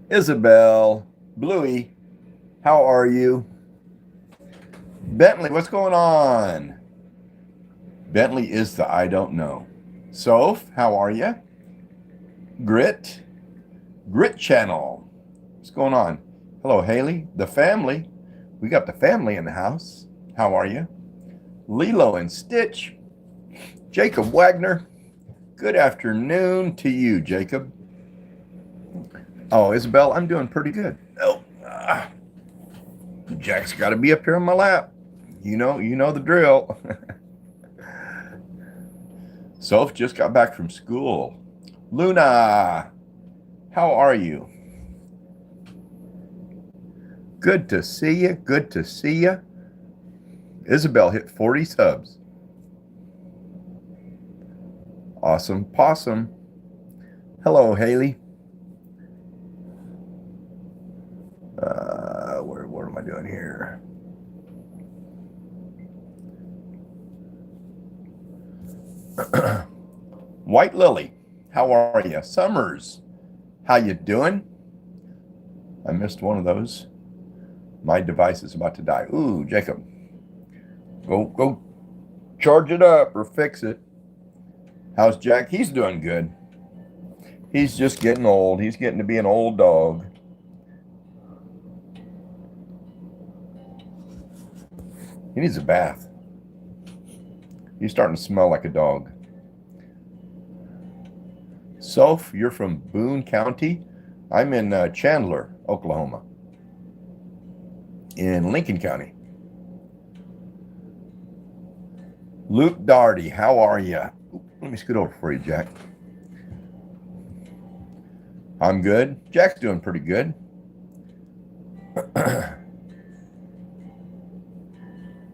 Isabel, Bluey, how are you? Bentley, what's going on? Bentley is the I don't know. Soph, how are you? Grit, Grit Channel, what's going on? Hello, Haley, the family. We got the family in the house. How are you? Lilo and Stitch, Jacob Wagner. Good afternoon to you, Jacob. Oh, Isabel, I'm doing pretty good. Oh, Jack's got to be up here on my lap. You know the drill. Soph just got back from school. Luna, how are you? Good to see you. Good to see you. Isabel hit 40 subs. Awesome possum. Hello, Haley. What am I doing here? White Lily, how are you? Summers, how you doing? I missed one of those. My device is about to die. Ooh, Jacob, go charge it up or fix it. How's Jack? He's doing good. He's just getting old. He's getting to be an old dog. He needs a bath. He's starting to smell like a dog. Soph, you're from Boone County. I'm in Chandler, Oklahoma. In Lincoln County. Luke Darty, how are you? Let me scoot over for you, Jack. I'm good. Jack's doing pretty good.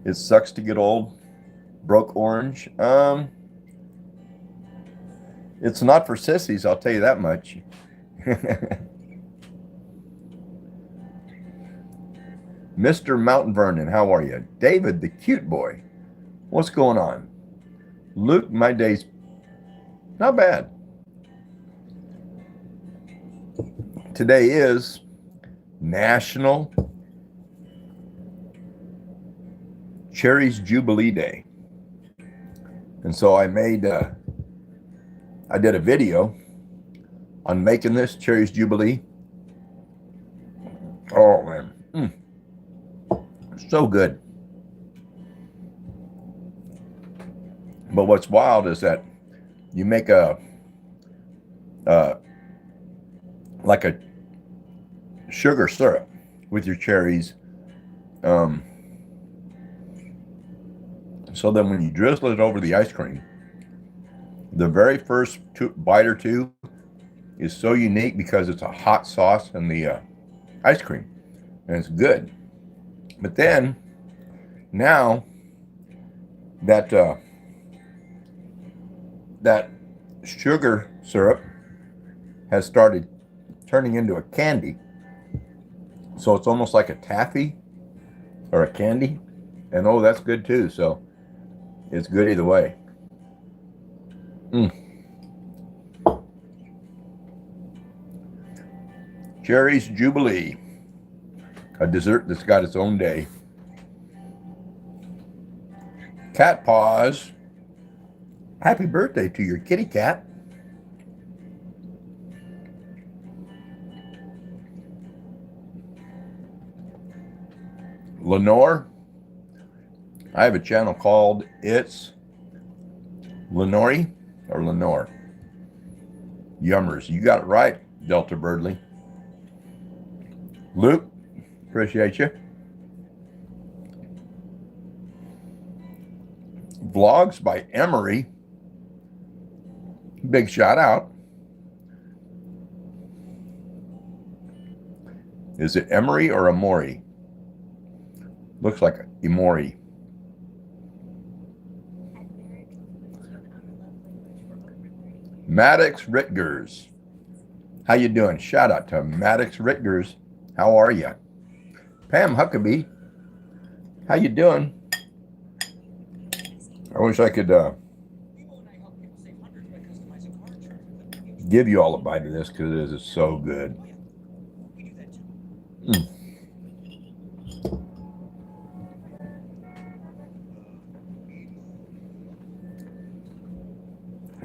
It sucks to get old. Broke orange. It's not for sissies, I'll tell you that much. Mr. Mountain Vernon, how are you? David, the cute boy. What's going on? Luke, my day's not bad. Today is National Cherries Jubilee Day. And so I did a video on making this Cherries Jubilee. Oh man, so good. But what's wild is that you make like a sugar syrup with your cherries. So then when you drizzle it over the ice cream, the very first bite or two is so unique because it's a hot sauce in the ice cream, and it's good. But then now that that sugar syrup has started turning into a candy, so it's almost like a taffy or a candy, and oh, that's good too. So it's good either way. Cherries Jubilee, a dessert that's got its own day. Cat Paws, happy birthday to your kitty cat. Lenore, I have a channel called It's Lenore or Lenore. Yummers, you got it right, Delta Birdley. Luke, appreciate you. Vlogs by Emery, big shout out. Is it Emery or Amori? Looks like Emori. Maddox Ritgers, how you doing? Shout out to Maddox Ritgers. How are you? Pam Huckabee, how you doing? I wish I could give you all a bite of this because it is so good.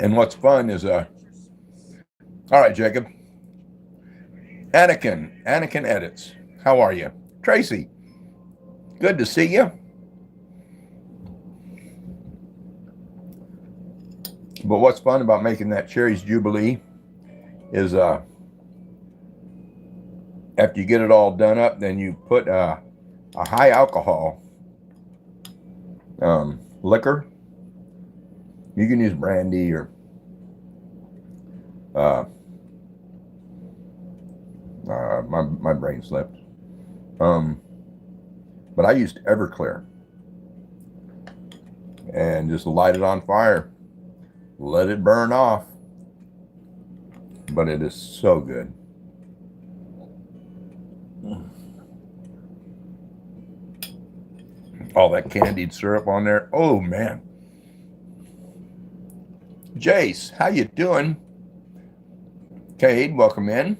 And what's fun is, all right, Jacob. Anakin edits. How are you? Tracy, good to see you. But what's fun about making that Cherries Jubilee is after you get it all done up, then you put a high alcohol liquor. You can use brandy or my brain slipped. But I used Everclear and just light it on fire. Let it burn off. But it is so good. All that candied syrup on there. Oh, man. Jace, how you doing? Cade, welcome in.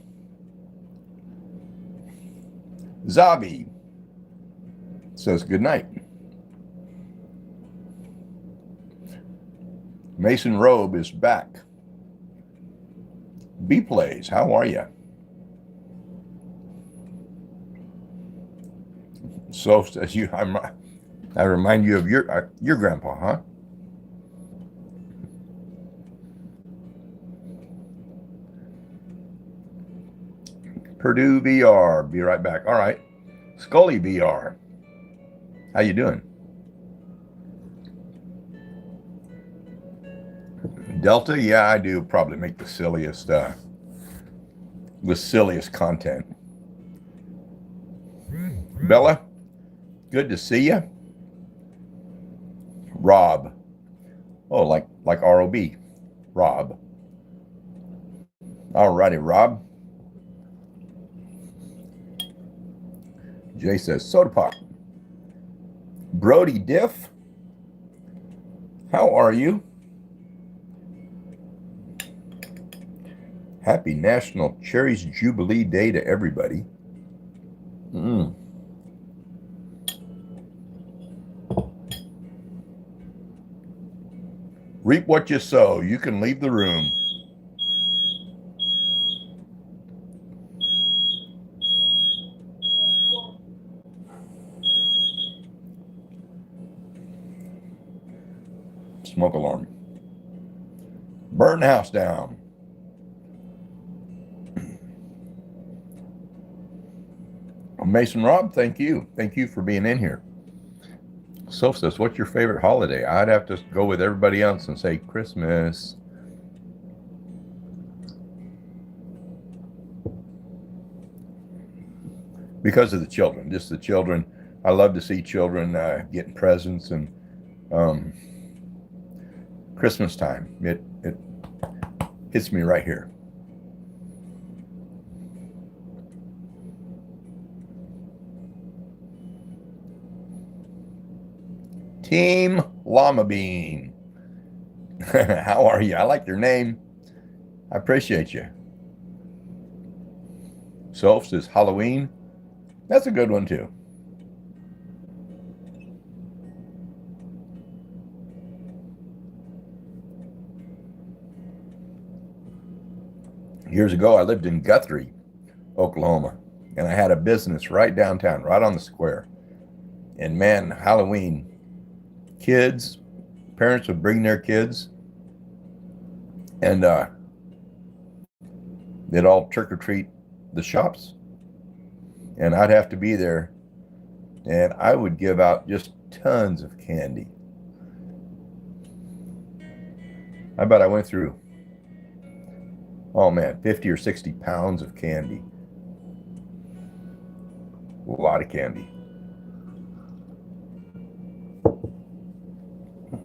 Zabi says good night. Mason Robe is back. B Plays, how are you? So says you, I remind you of your grandpa, huh? Purdue VR, be right back. All right, Scully VR, how you doing? Delta, yeah, I do probably make the silliest content. Bella, good to see you. Rob, oh, like ROB, Rob. All righty, Rob. Jay says soda pop. Brody Diff, how are you? Happy National Cherries Jubilee Day to everybody. Reap what you sow. You can leave the room. Smoke alarm. Burn the house down. Mason Rob, thank you. Thank you for being in here. Soph says, what's your favorite holiday? I'd have to go with everybody else and say Christmas. Because of the children, just the children. I love to see children getting presents and Christmas time. It hits me right here. Team Llama Bean. How are you? I like your name. I appreciate you. Soph says Halloween. That's a good one too. Years ago, I lived in Guthrie, Oklahoma, and I had a business right downtown, right on the square. And man, Halloween, kids, parents would bring their kids, and they'd all trick or treat the shops, and I'd have to be there, and I would give out just tons of candy. I bet I went through, oh man, 50 or 60 pounds of candy. A lot of candy.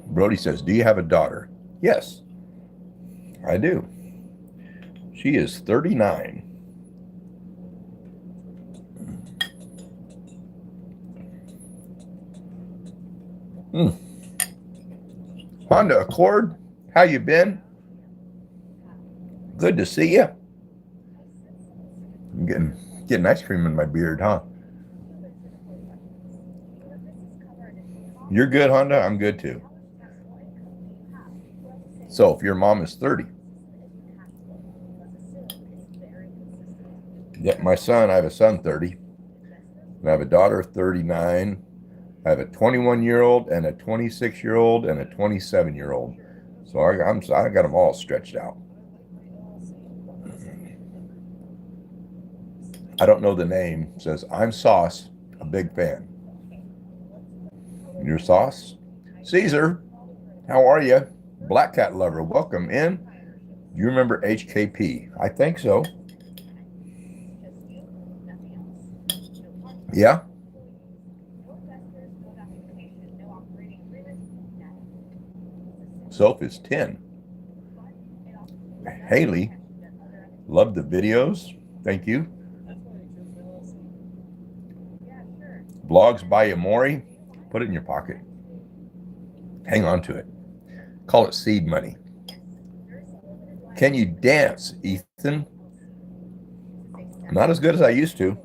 Brody says, do you have a daughter? Yes, I do. She is 39. Honda Accord, how you been? Good to see you. I'm getting ice cream in my beard, huh? You're good, Honda. I'm good too. So if your mom is 30. Yeah, my son, I have a son 30. And I have a daughter 39. I have a 21-year-old and a 26-year-old and a 27-year-old. So I got them all stretched out. I don't know the name. It says, I'm Sauce, a big fan. Your Sauce? Caesar, how are you? Black Cat Lover, welcome in. Do you remember HKP? I think so. Yeah? Soph is 10. Haley, love the videos. Thank you. Blogs by Amori, put it in your pocket. Hang on to it. Call it seed money. Can you dance, Ethan? Not as good as I used to.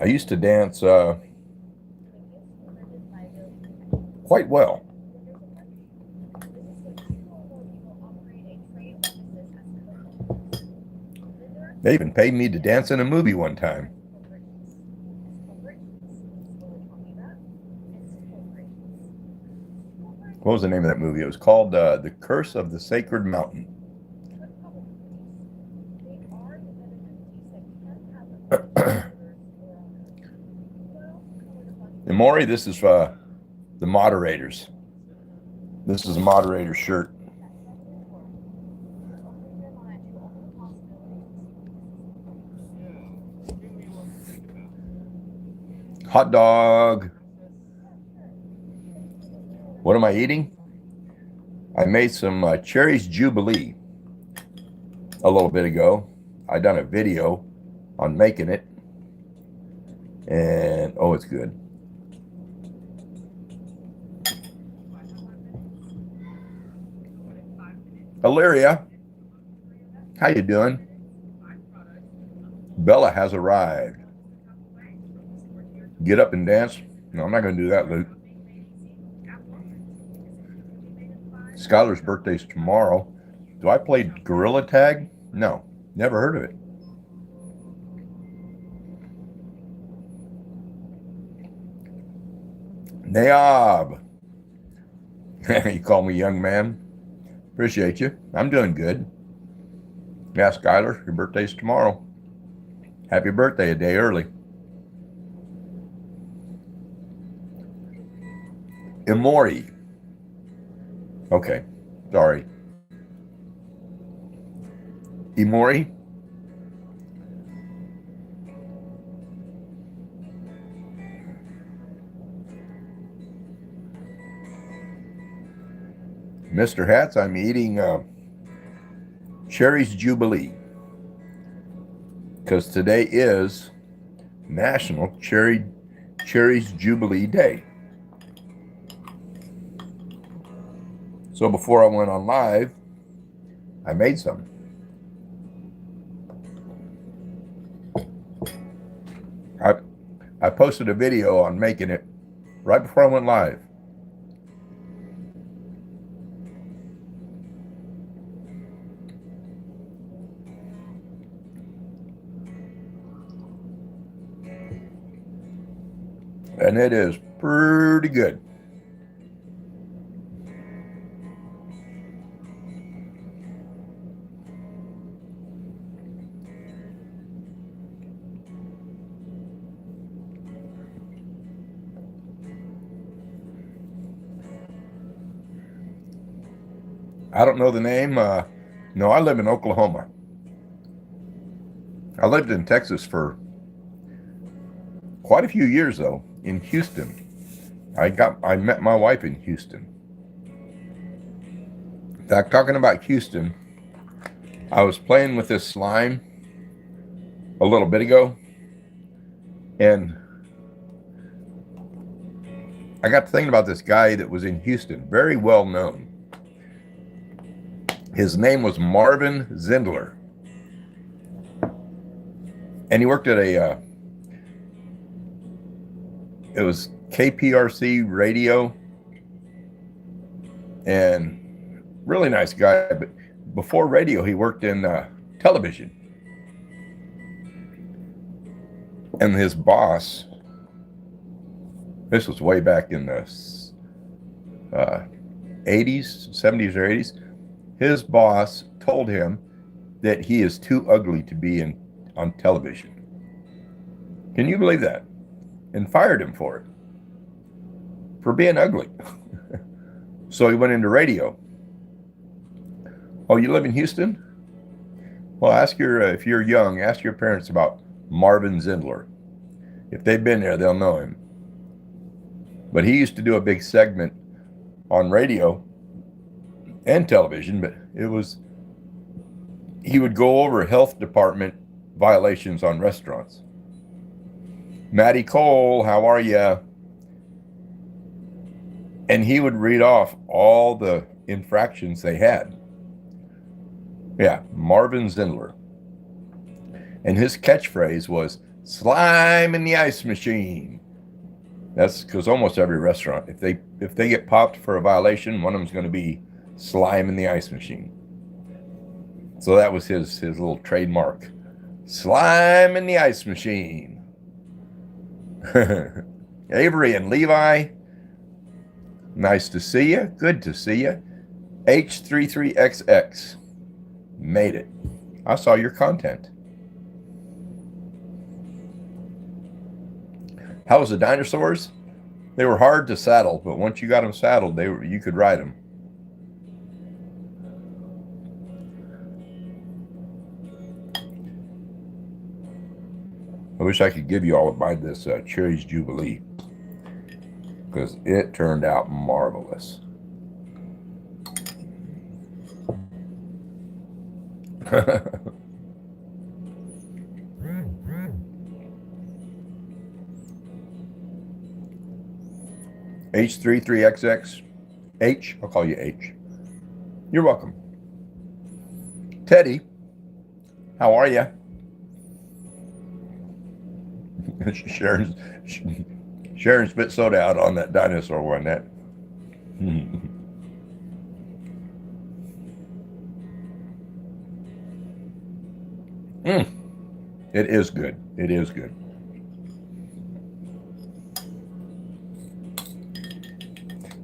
I used to dance quite well. They even paid me to dance in a movie one time. What was the name of that movie? It was called The Curse of the Sacred Mountain. And Maury, this is the moderators. This is a moderator shirt. Hot dog. What am I eating? I made some Cherries Jubilee a little bit ago. I done a video on making it. And, oh, it's good. Illyria, how you doing? Bella has arrived. Get up and dance. No, I'm not going to do that, Luke. Skylar's birthday's tomorrow. Do I play Gorilla Tag? No, never heard of it. Naab. You call me young man. Appreciate you. I'm doing good. Yeah, Skylar, your birthday's tomorrow. Happy birthday a day early. Imori. Okay, sorry. Imori. Mr. Hats, I'm eating Cherries Jubilee because today is National Cherries Jubilee Day. So before I went on live, I made some. I posted a video on making it right before I went live. And it is pretty good. I don't know the name. No, I live in Oklahoma. I lived in Texas for quite a few years, though, in Houston. I met my wife in Houston. In fact, talking about Houston, I was playing with this slime a little bit ago, and I got to thinking about this guy that was in Houston, very well known. His name was Marvin Zindler. And he worked at it was KPRC radio. and really nice guy. But before radio, he worked in television. And his boss, this was way back in the 80s, 70s or 80s, his boss told him that he is too ugly to be on television. Can you believe that? And fired him for it, for being ugly. So he went into radio. Oh, you live in Houston? Well, if you're young, ask your parents about Marvin Zindler. If they've been there, they'll know him. But he used to do a big segment on radio and television, but he would go over health department violations on restaurants. Matty Cole, how are you? And he would read off all the infractions they had. Yeah, Marvin Zindler. And his catchphrase was, slime in the ice machine. That's because almost every restaurant, if they get popped for a violation, one of them's going to be slime in the ice machine. So that was his little trademark. Slime in the ice machine. Avery and Levi, nice to see you. Good to see you. H33XX, made it. I saw your content. How was the dinosaurs? They were hard to saddle, but once you got them saddled, you could ride them. I wish I could give you all buy this Cherries Jubilee, because it turned out marvelous. H33XX. H, I'll call you H. You're welcome. Teddy, how are you? Sharon spit soda out on that dinosaur one. That. It is good. It is good.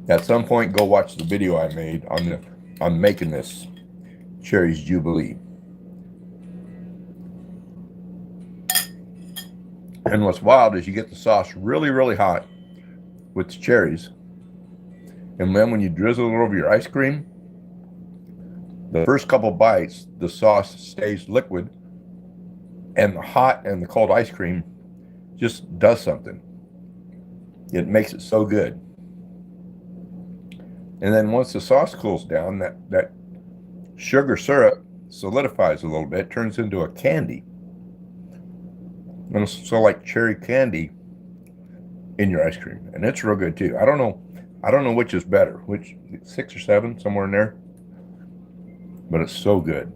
At some point, go watch the video I made on making this Cherries Jubilee. And what's wild is you get the sauce really, really hot with the cherries. And then when you drizzle it over your ice cream, the first couple bites, the sauce stays liquid, and the hot and the cold ice cream just does something. It makes it so good. And then once the sauce cools down, that sugar syrup solidifies a little bit, turns into a candy. And so like cherry candy in your ice cream. And it's real good too. I don't know which is better, which 6 or 7, somewhere in there. But it's so good.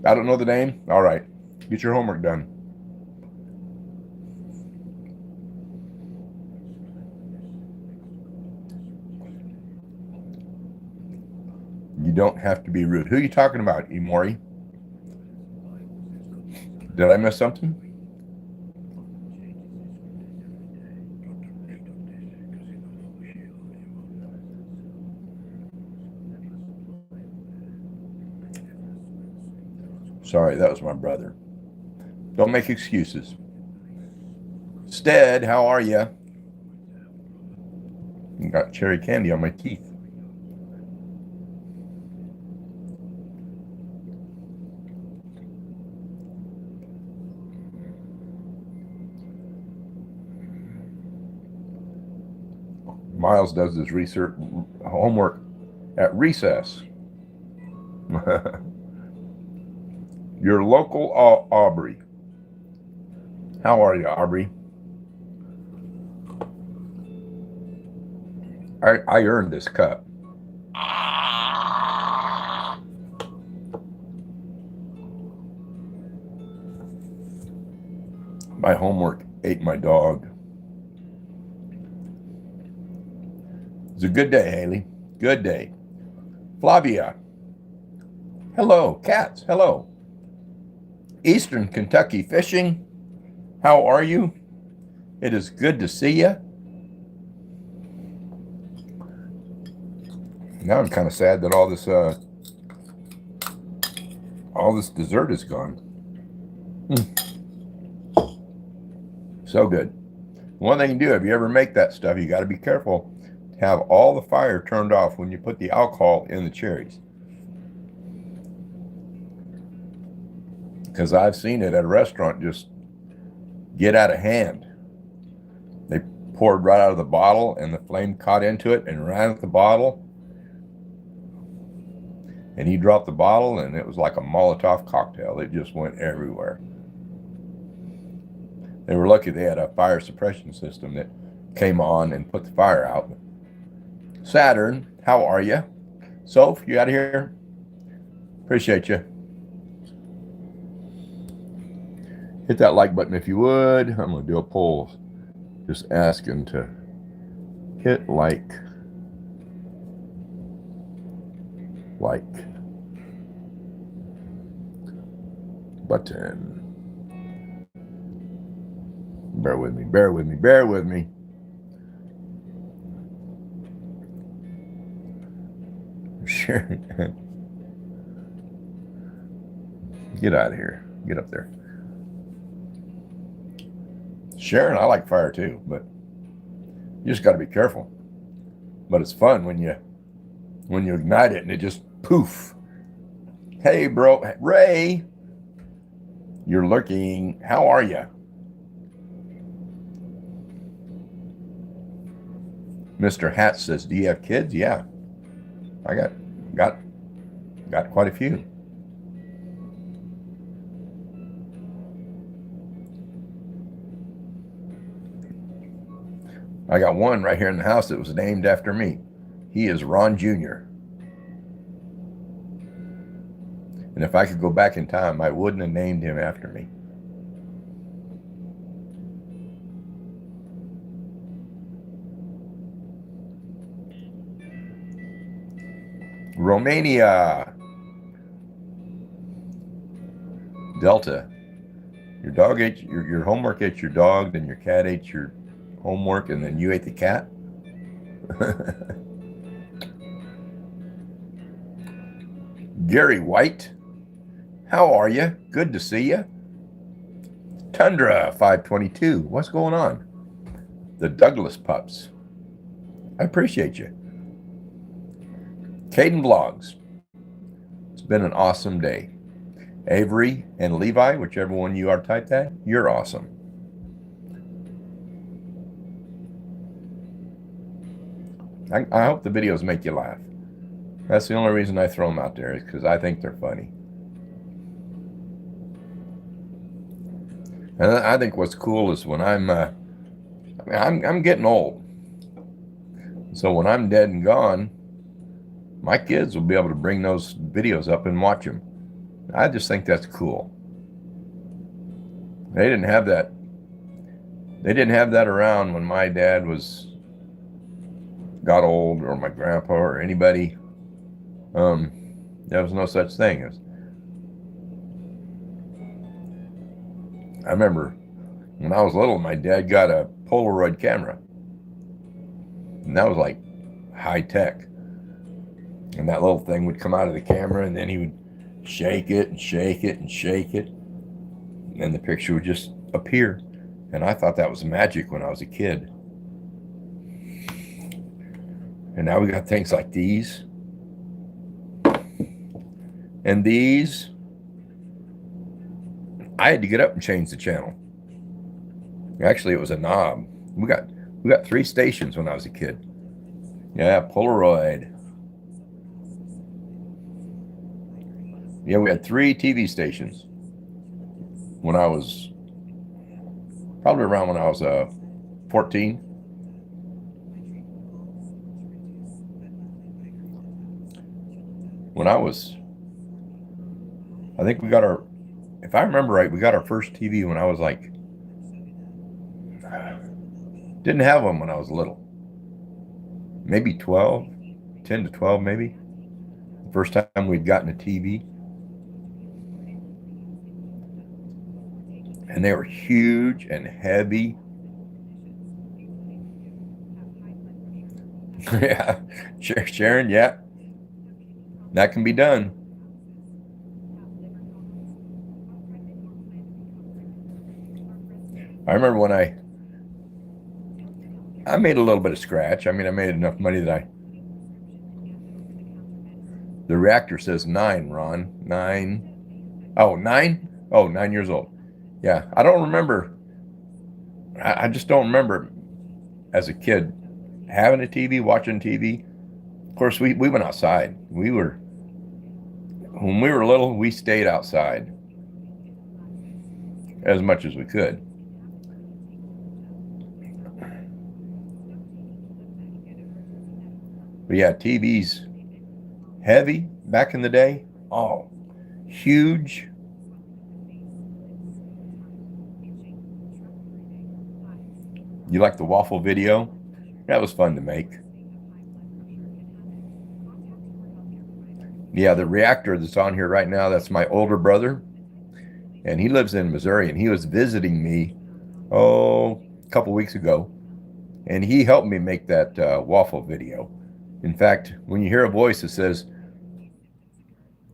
I don't know the name. All right. Get your homework done. You don't have to be rude. Who are you talking about, Imori? Did I miss something? Sorry, that was my brother. Don't make excuses. Stead, how are you? Got cherry candy on my teeth. Miles does his research homework at recess. Your local Aubrey. How are you, Aubrey? I earned this cup. My homework ate my dog. It's a good day, Haley. Good day. Flavia. Hello. Cats. Hello. Eastern Kentucky Fishing. How are you? It is good to see you. Now I'm kind of sad that all this dessert is gone. So good. One thing you do, if you ever make that stuff, you got to be careful to have all the fire turned off when you put the alcohol in the cherries. Because I've seen it at a restaurant just get out of hand. They poured right out of the bottle and the flame caught into it and ran with the bottle. And he dropped the bottle and it was like a Molotov cocktail. It just went everywhere. They were lucky they had a fire suppression system that came on and put the fire out. Saturn, how are you? Soph, you out of here? Appreciate you. Hit that like button if you would. I'm going to do a poll just asking to hit like button. Bear with me, bear with me, bear with me. Sharon, get out of here. Get up there. Sharon, I like fire too, but you just got to be careful. But it's fun when you ignite it and it just poof. Hey, bro, Ray, you're lurking. How are you? Mr. Hat says, do you have kids? Yeah, I got quite a few. I got one right here in the house that was named after me. He is Ron Jr. And if I could go back in time, I wouldn't have named him after me. Romania. Delta. Your dog ate your homework ate your dog, then your cat ate your homework, and then you ate the cat. Gary White, how are you? Good to see you. Tundra 522, what's going on? The Douglas pups, I appreciate you. Caden Vlogs, it's been an awesome day. Avery and Levi, whichever one you are typed at, you're awesome. I hope the videos make you laugh. That's the only reason I throw them out there, is because I think they're funny. And I think what's cool is when I'm getting old. So when I'm dead and gone, my kids will be able to bring those videos up and watch them. I just think that's cool. They didn't have that. They didn't have that around when my dad got old, or my grandpa, or anybody. There was no such thing as. I remember when I was little, my dad got a Polaroid camera, and that was like high tech. And that little thing would come out of the camera, and then he would shake it and shake it and shake it, and the picture would just appear. And I thought that was magic when I was a kid. And now we got things like these and these. I had to get up and change the channel. Actually, it was a knob. We got 3 stations when I was a kid. Yeah, Polaroid. Yeah, we had 3 TV stations when I was probably around when I was 14. When I think we got our, if I remember right, we got our first TV when I was like, didn't have them when I was little. maybe 12, 10 to 12 maybe. The first time we'd gotten a TV. And they were huge and heavy. Yeah, Sharon, yeah, that can be done. I remember when I made a little bit of scratch. I mean, I made enough money that the reactor says 9, Ron. 9. Oh, 9? Oh, 9 years old. Yeah, I don't remember. I just don't remember as a kid having a TV, watching TV. Of course, we went outside. When we were little, we stayed outside as much as we could. But yeah, TVs, heavy back in the day. Oh, huge. You like the waffle video? That was fun to make. Yeah, the reactor that's on here right now, that's my older brother. And he lives in Missouri, and he was visiting me, a couple weeks ago. And he helped me make that waffle video. In fact, when you hear a voice that says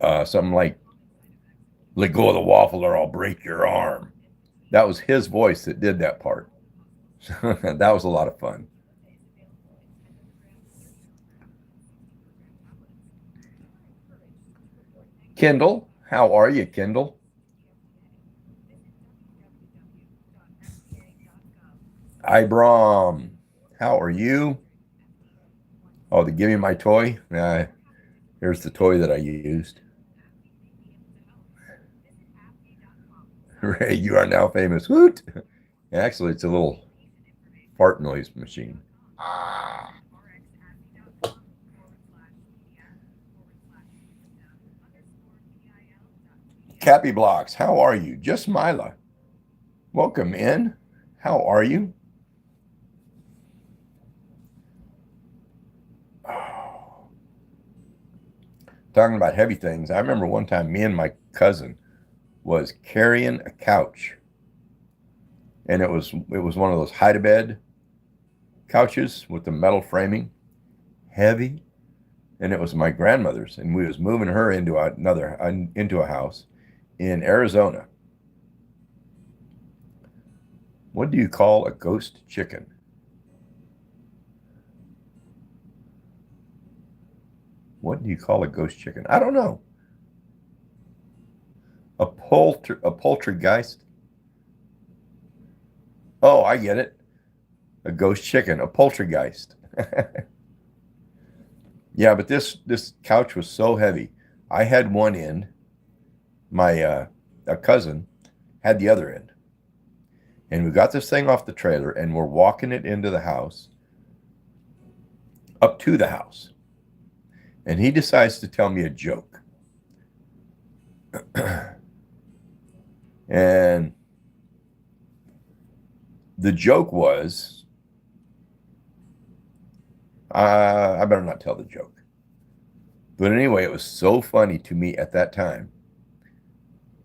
something like, "Let go of the waffle or I'll break your arm," that was his voice that did that part. That was a lot of fun. Kendall, how are you, Kendall? Ibram, how are you? Oh, to give me my toy? Here's the toy that I used. Ray, you are now famous. Woot! Actually, it's a little fart noise machine. Cappy Blocks, how are you? Just Mila. Welcome in. How are you? Talking about heavy things, I remember one time me and my cousin was carrying a couch, and it was one of those hide-a-bed couches with the metal framing, heavy, and it was my grandmother's, and we was moving her into a house in Arizona. What do you call a ghost chicken? What do you call a ghost chicken? I don't know. A poultrygeist. Oh, I get it. A ghost chicken, a poultrygeist. Yeah, but this couch was so heavy. I had one end. My a cousin had the other end, and we got this thing off the trailer, and we're walking it into the house, up to the house, and he decides to tell me a joke, and the joke was, I better not tell the joke. But anyway, it was so funny to me at that time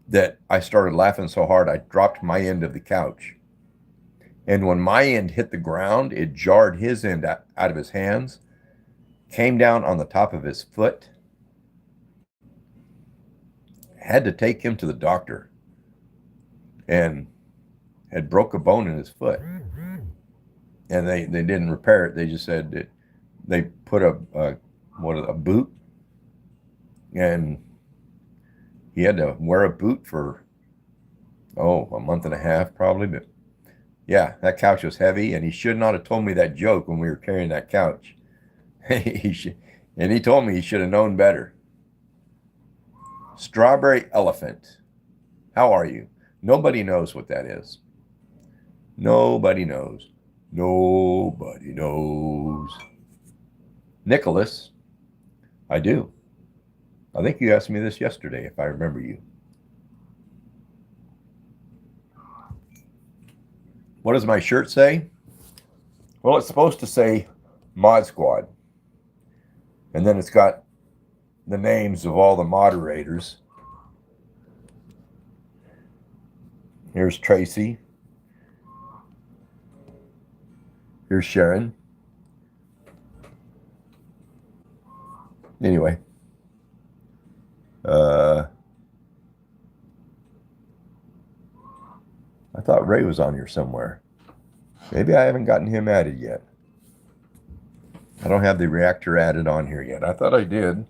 that I started laughing so hard I dropped my end of the couch. And when my end hit the ground, it jarred his end out of his hands, came down on the top of his foot. Had to take him to the doctor, and had broke a bone in his foot. And they didn't repair it. They just said they put a boot, and he had to wear a boot for a month and a half probably. But yeah, that couch was heavy, and he should not have told me that joke when we were carrying that couch. And he told me he should have known better. Strawberry elephant, how are you? Nobody knows what that is. Nobody knows. Nobody knows. Nicholas, I do. I think you asked me this yesterday, if I remember you. What does my shirt say? Well, it's supposed to say Mod Squad. And then it's got the names of all the moderators. Here's Tracy. Here's Sharon. Anyway. I thought Ray was on here somewhere. Maybe I haven't gotten him added yet. I don't have the reactor added on here yet. I thought I did,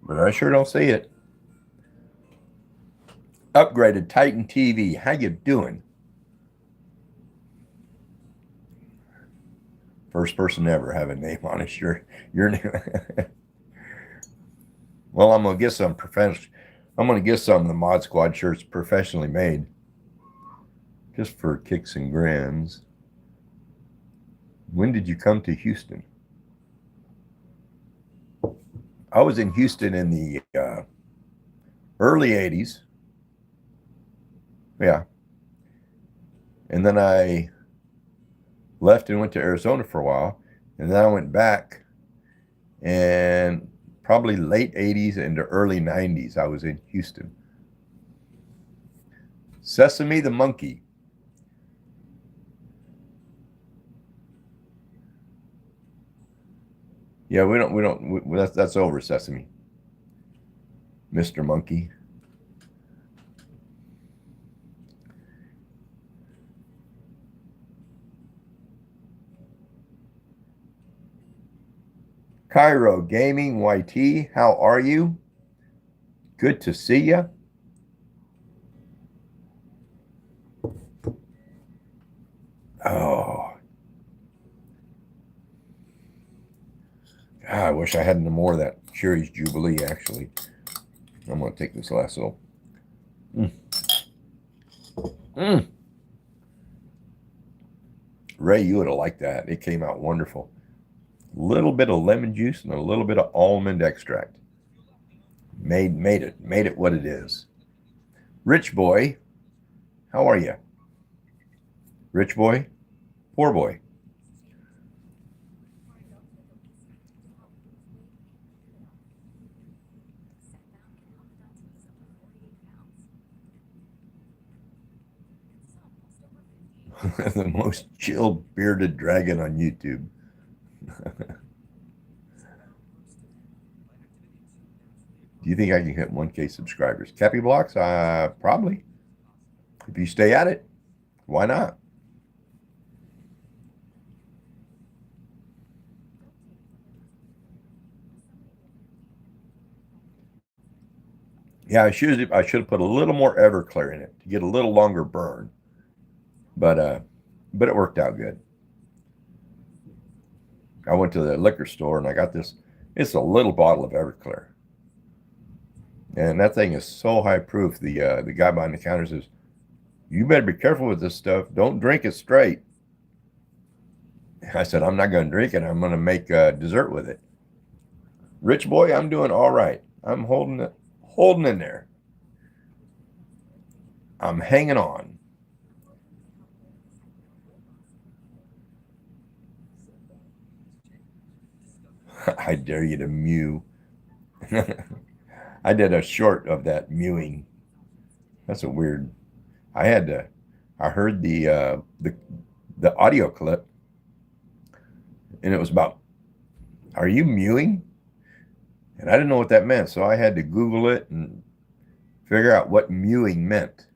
but I sure don't see it. Upgraded Titan TV. How you doing? First person ever have a name on it. Your name. Well, I'm gonna get some I'm gonna get some of the Mod Squad shirts professionally made, just for kicks and grins. When did you come to Houston? I was in Houston in the early 80s. Yeah. And then I left and went to Arizona for a while. And then I went back, and probably late 80s into early 90s, I was in Houston. Sesame the monkey. Yeah, that's over, Sesame. Mr. Monkey. Cairo Gaming YT, how are you? Good to see you. Oh. I wish I had no more of that Cherries Jubilee, actually. I'm going to take this last little. Ray, you would have liked that. It came out wonderful. A little bit of lemon juice and a little bit of almond extract. Made it what it is. Rich boy, how are you? Rich boy, poor boy. The most chilled bearded dragon on YouTube. Do you think I can hit 1K subscribers? Cappy Blocks? Probably. If you stay at it, why not? Yeah, I should have put a little more Everclear in it to get a little longer burn. But it worked out good. I went to the liquor store and I got this. It's a little bottle of Everclear, and that thing is so high proof. The guy behind the counter says, "You better be careful with this stuff. Don't drink it straight." I said, "I'm not going to drink it. I'm going to make dessert with it." Rich boy, I'm doing all right. I'm holding in there. I'm hanging on. I dare you to mew. I did a short of that mewing. That's a weird. I heard the audio clip, and it was about, "Are you mewing?" And I didn't know what that meant, so I had to Google it and figure out what mewing meant.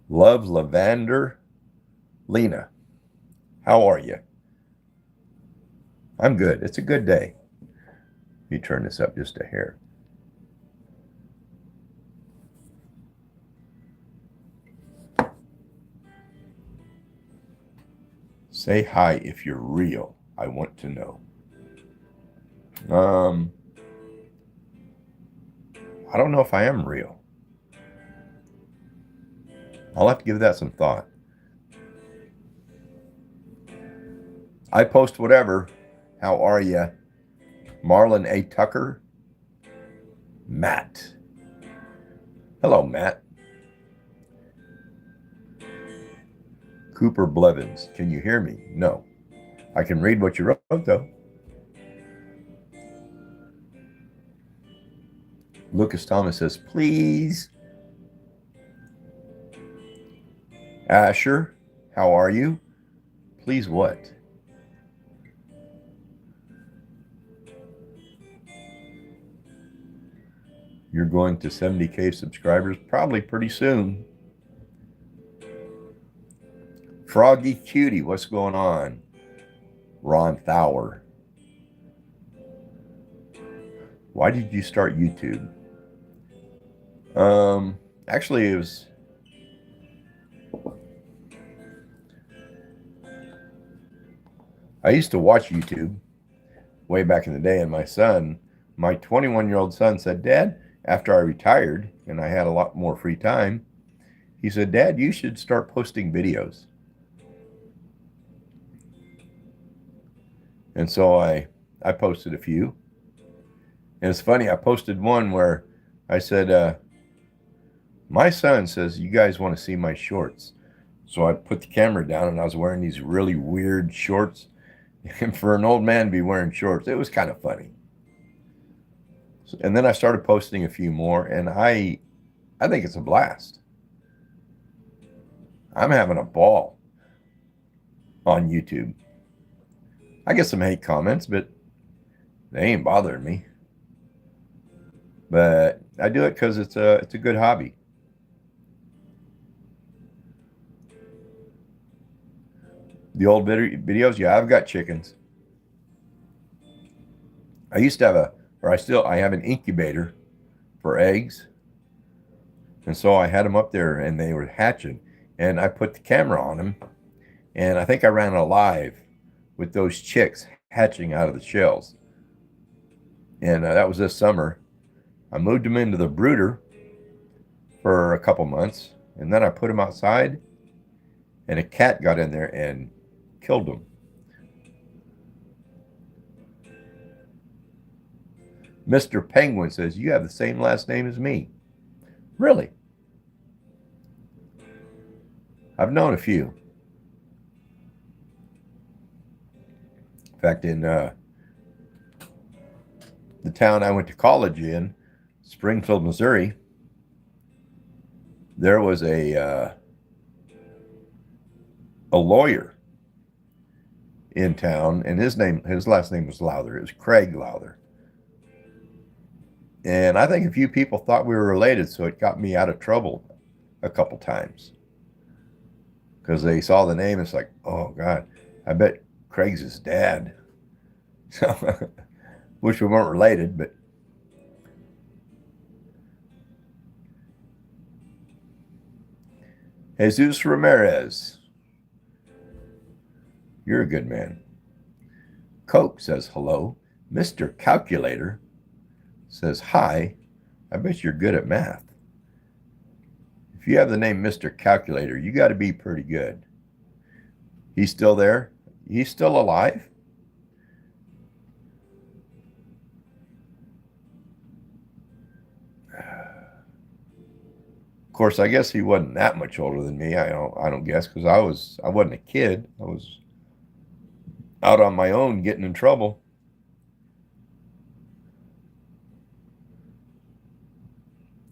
Love Lavender. Lena, how are you? I'm good. It's a good day. Let me turn this up just a hair. Say hi if you're real. I want to know. I don't know if I am real. I'll have to give that some thought. I post whatever. How are you? Marlon A. Tucker. Matt. Hello, Matt. Cooper Blevins, can you hear me? No. I can read what you wrote, though. Lucas Thomas says, please. Asher, how are you? Please what? You're going to 70K subscribers probably pretty soon. Froggy Cutie, what's going on? Ron Thawer. Why did you start YouTube? Actually, it was... I used to watch YouTube way back in the day, and my 21-year-old son said, Dad, after I retired and I had a lot more free time, he said, Dad, you should start posting videos. And so I posted a few. And it's funny, I posted one where I said, my son says, you guys want to see my shorts. So I put the camera down and I was wearing these really weird shorts. And for an old man to be wearing shorts, it was kind of funny. And then I started posting a few more, and I think it's a blast. I'm having a ball on YouTube. I get some hate comments, but they ain't bothering me. But I do it because it's a good hobby. The old videos, yeah, I've got chickens. I used to have I have an incubator for eggs. And so I had them up there and they were hatching. And I put the camera on them. And I think I ran a live with those chicks hatching out of the shells. And that was this summer. I moved them into the brooder for a couple months. And then I put them outside. And a cat got in there and killed them. Mr. Penguin says, you have the same last name as me. Really? I've known a few. In fact, in the town I went to college in, Springfield, Missouri, there was a lawyer in town, and his last name was Lowther. It was Craig Lowther. And I think a few people thought we were related, so it got me out of trouble a couple times. Because they saw the name, it's like, oh God, I bet Craig's his dad. So, wish we weren't related, but. Jesus Ramirez, you're a good man. Coke says hello. Mr. Calculator says hi. I bet you're good at math. If you have the name Mr. Calculator, you got to be pretty good. He's still there? He's still alive? Of course, I guess he wasn't that much older than me. I don't guess, because I wasn't a kid. I was out on my own getting in trouble.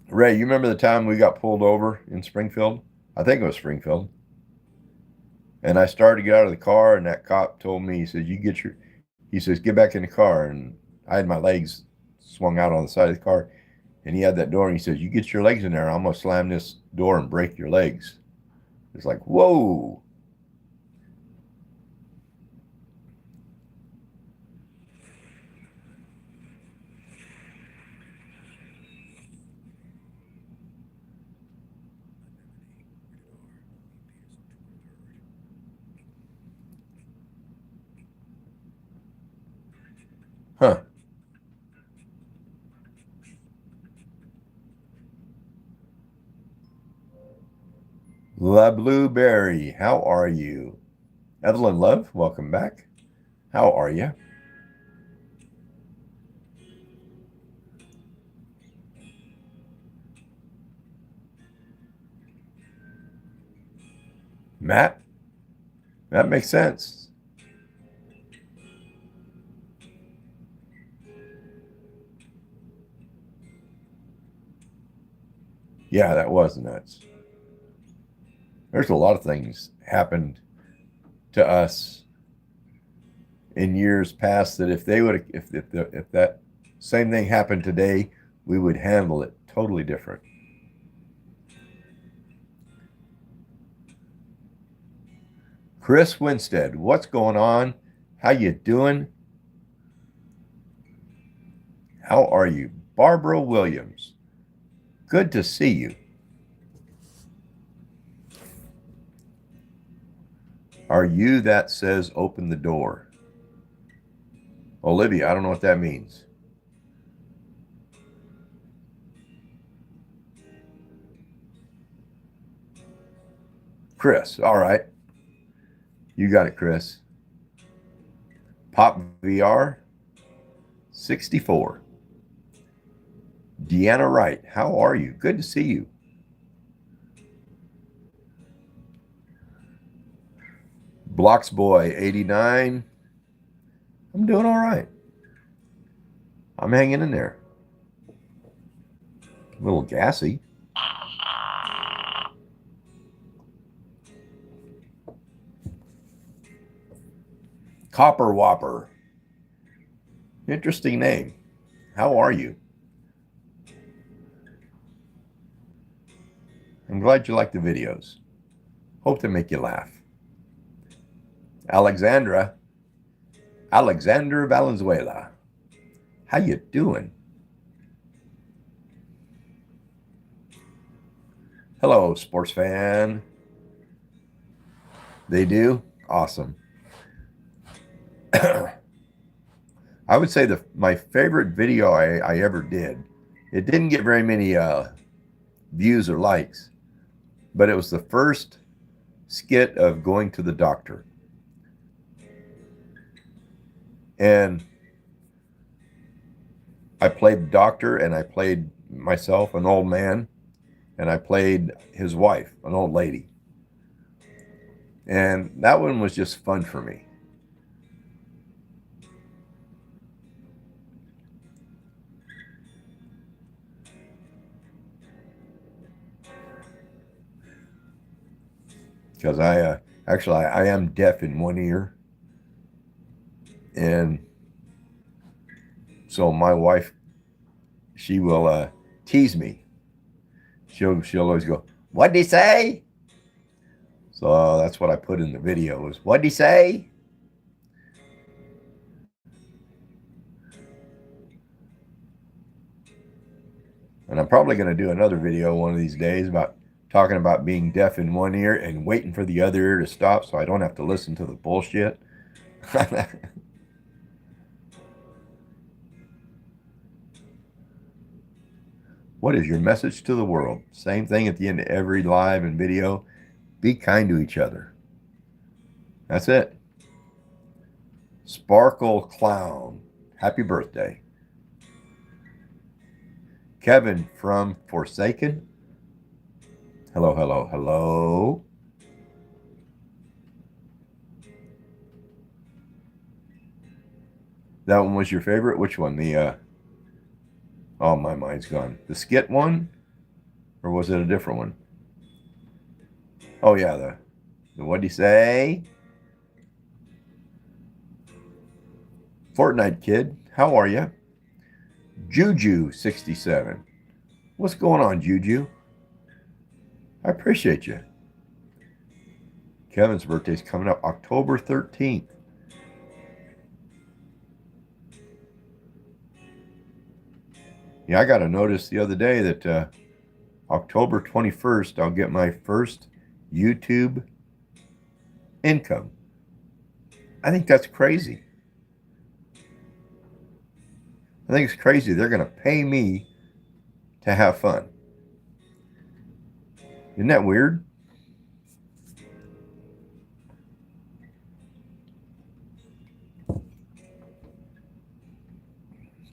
Ray, you remember the time we got pulled over in Springfield? I think it was Springfield. And I started to get out of the car, and that cop told me, he says, get back in the car. And I had my legs swung out on the side of the car. And he had that door, and he says, you get your legs in there, I'm going to slam this door and break your legs. It's like, whoa. Huh. La Blueberry, how are you? Evelyn Love, welcome back. How are you? Matt, That makes sense. Yeah, that was nuts. There's a lot of things happened to us in years past that if they would, if that same thing happened today, we would handle it totally different. Chris Winstead, what's going on? How you doing? How are you? Barbara Williams, good to see you. Are you that says open the door? Olivia, I don't know what that means. Chris, all right. You got it, Chris. Pop VR 64. Deanna Wright, how are you? Good to see you. Blocks Boy 89. I'm doing all right. I'm hanging in there. A little gassy. Copper Whopper. Interesting name. How are you? I'm glad you like the videos. Hope they make you laugh. Alexandra Valenzuela. How you doing? Hello, sports fan. They do? Awesome. I would say my favorite video I ever did, it didn't get very many views or likes, but it was the first skit of going to the doctor. And I played the doctor, and I played myself, an old man, and I played his wife, an old lady. And that one was just fun for me. Because I am deaf in one ear. And so my wife, she will tease me. She'll always go, "What'd he say?" So that's what I put in the video was, "What'd he say?" And I'm probably going to do another video one of these days about talking about being deaf in one ear and waiting for the other ear to stop so I don't have to listen to the bullshit. What is your message to the world? Same thing at the end of every live and video. Be kind to each other. That's it. Sparkle Clown. Happy birthday. Kevin from Forsaken. Hello, hello, hello. That one was your favorite? Which one? Oh, my mind's gone. The skit one? Or was it a different one? Oh, yeah, the what'd he say? Fortnite Kid, how are you? Juju67. What's going on, Juju? I appreciate you. Kevin's birthday's coming up October 13th. Yeah, I got a notice the other day that October 21st, I'll get my first YouTube income. I think that's crazy. I think it's crazy. They're going to pay me to have fun. Isn't that weird?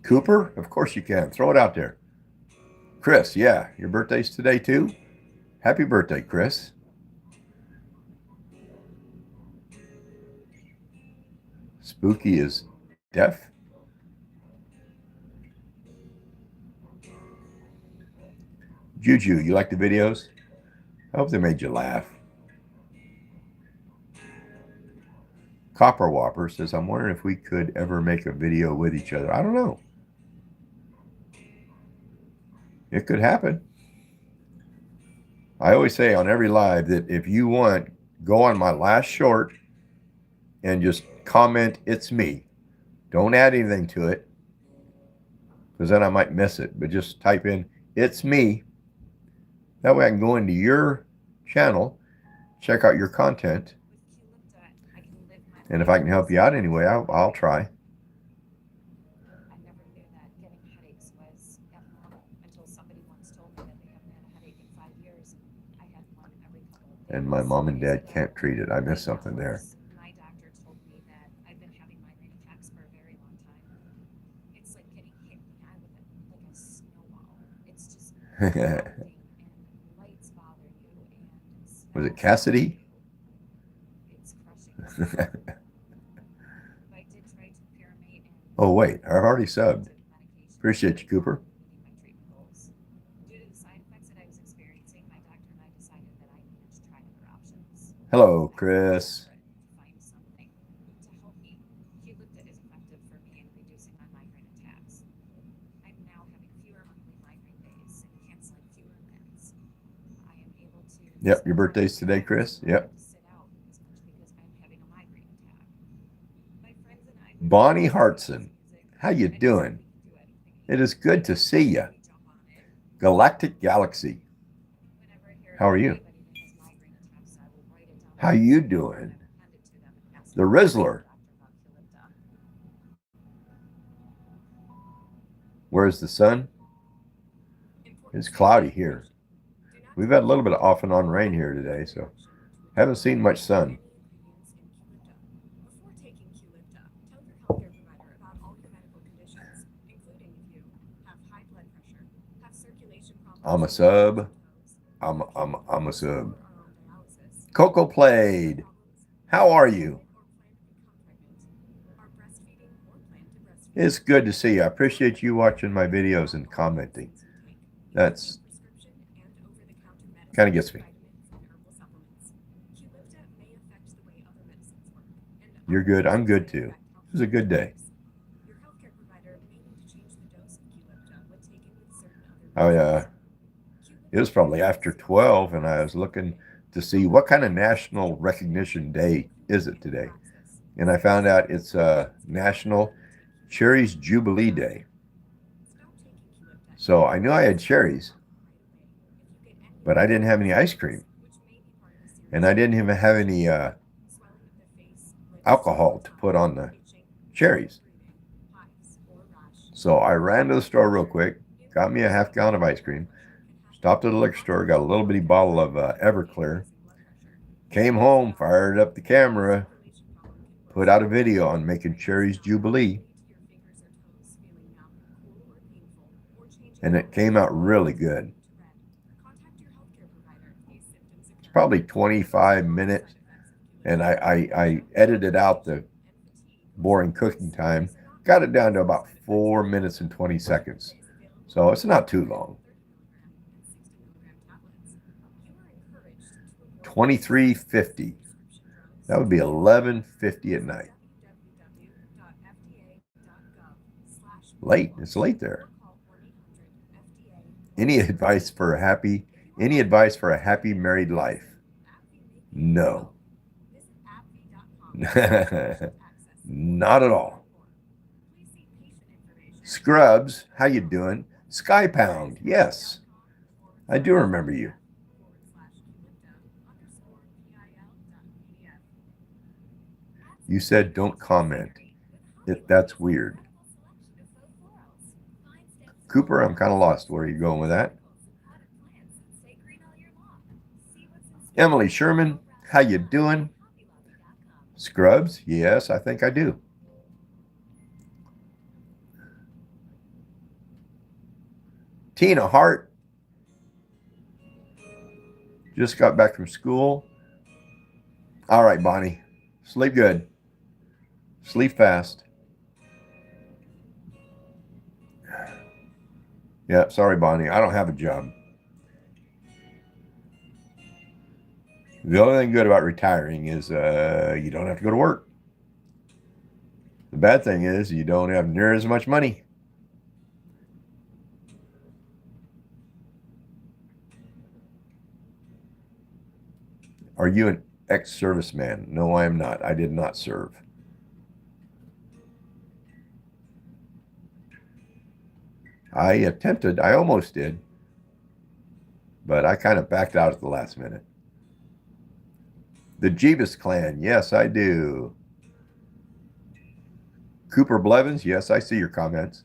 Cooper? Of course you can. Throw it out there. Chris, yeah, your birthday's today too? Happy birthday, Chris. Spooky is deaf. Juju, you like the videos? I hope they made you laugh. Copper Whopper says, I'm wondering if we could ever make a video with each other. I don't know. It could happen. I always say on every live that if you want, go on my last short and just comment, it's me. Don't add anything to it, because then I might miss it. But just type in, it's me. That way I can go into your channel, check out your content. And if I can help you out anyway, I'll try. I never knew that getting headaches was abnormal until somebody once told me that they haven't had a headache in 5 years. I had one every couple of days. And my mom and dad can't treat it. I missed something there. My doctor told me that I've been having migraine attacks for a very long time. It's like getting hit in the eye with like a snowball. It's just pounding and lights bother you and Was it Cassidy? it's crushing. Oh, wait, I've already subbed. Appreciate you, Cooper. Due to the side effects that I was experiencing, my doctor and I decided that I needed to try other options. Hello, Chris. Find something to help me. Qulipta is effective for me in reducing my migraine attacks. I'm now having fewer monthly migraine days and canceling fewer meds. I am able to. Yep, your birthday's today, Chris. Yep. Bonnie Hartson, how you doing? It is good to see you. Galactic Galaxy, how are you? How you doing? The Rizzler. Where's the sun? It's cloudy here. We've had a little bit of off and on rain here today, so haven't seen much sun. I'm a sub. I'm a sub. Coco played. How are you? It's good to see you. I appreciate you watching my videos and commenting. That's kind of gets me. You're good. I'm good too. It was a good day. It was probably after 12, and I was looking to see what kind of national recognition day is it today. And I found out it's National Cherries Jubilee Day. So I knew I had cherries, but I didn't have any ice cream. And I didn't even have any alcohol to put on the cherries. So I ran to the store real quick, got me a half gallon of ice cream, stopped at the liquor store, got a little bitty bottle of Everclear, came home, fired up the camera, put out a video on making cherries Jubilee, and it came out really good. It's probably 25 minutes, and I edited out the boring cooking time, got it down to about 4 minutes and 20 seconds. So it's not too long. 23:50. That would be 11:50 at night. Late. It's late there. Any advice for a happy married life? No. Not at all. Scrubs, how you doing? Skypound, yes. I do remember you. You said don't comment. That's weird. Cooper, I'm kind of lost. Where are you going with that? Emily Sherman, how you doing? Scrubs, yes, I think I do. Tina Hart, just got back from school. All right, Bonnie, sleep good. Sleep fast. Yeah, sorry, Bonnie. I don't have a job. The only thing good about retiring is you don't have to go to work. The bad thing is you don't have near as much money. Are you an ex-serviceman? No, I am not. I did not serve. I attempted. I almost did. But I kind of backed out at the last minute. The Jeebus clan. Yes, I do. Cooper Blevins. Yes, I see your comments.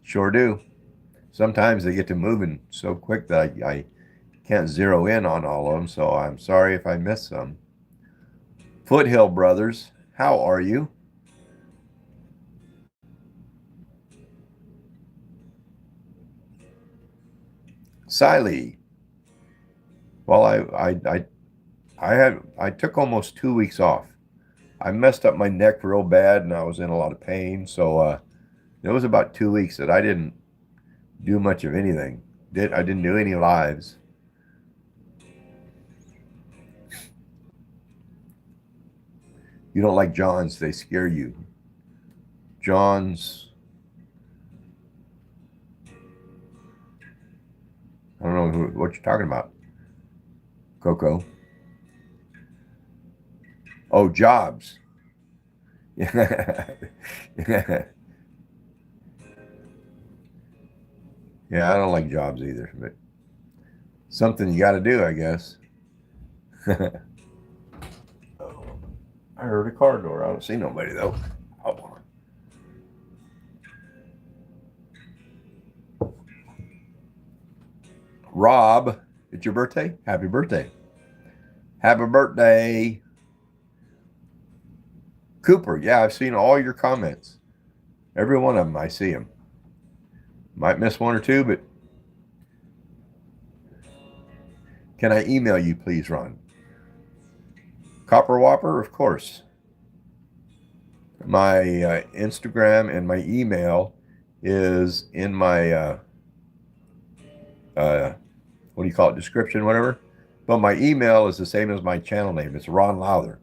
Sure do. Sometimes they get to moving so quick that I can't zero in on all of them, so I'm sorry if I miss some. Foothill Brothers. How are you? Siley. Well, I took almost 2 weeks off. I messed up my neck real bad and I was in a lot of pain. So it was about 2 weeks that I didn't do much of anything. I didn't do any lives. You don't like Johns, they scare you. Johns, I don't know what you're talking about. Coco. Oh, jobs. Yeah. Yeah, I don't like jobs either, but something you got to do, I guess. I heard a car door. I don't see nobody though. Oh. Rob, it's your birthday? Happy birthday. Happy birthday. Cooper, yeah, I've seen all your comments. Every one of them, I see them. Might miss one or two, but can I email you, please, Ron? Copper Whopper, of course. My Instagram and my email is in my, what do you call it, description, whatever. But my email is the same as my channel name. It's Ron Lowther,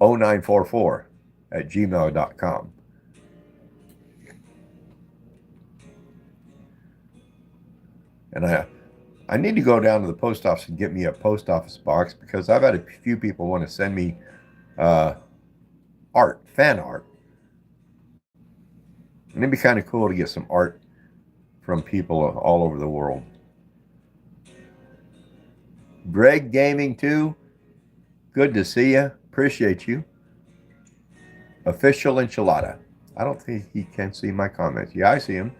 0944 at gmail.com. And I need to go down to the post office and get me a post office box because I've had a few people want to send me art, fan art. And it'd be kind of cool to get some art from people all over the world. Greg Gaming too. Good to see you. Appreciate you. Official Enchilada. I don't think he can see my comments. Yeah, I see him.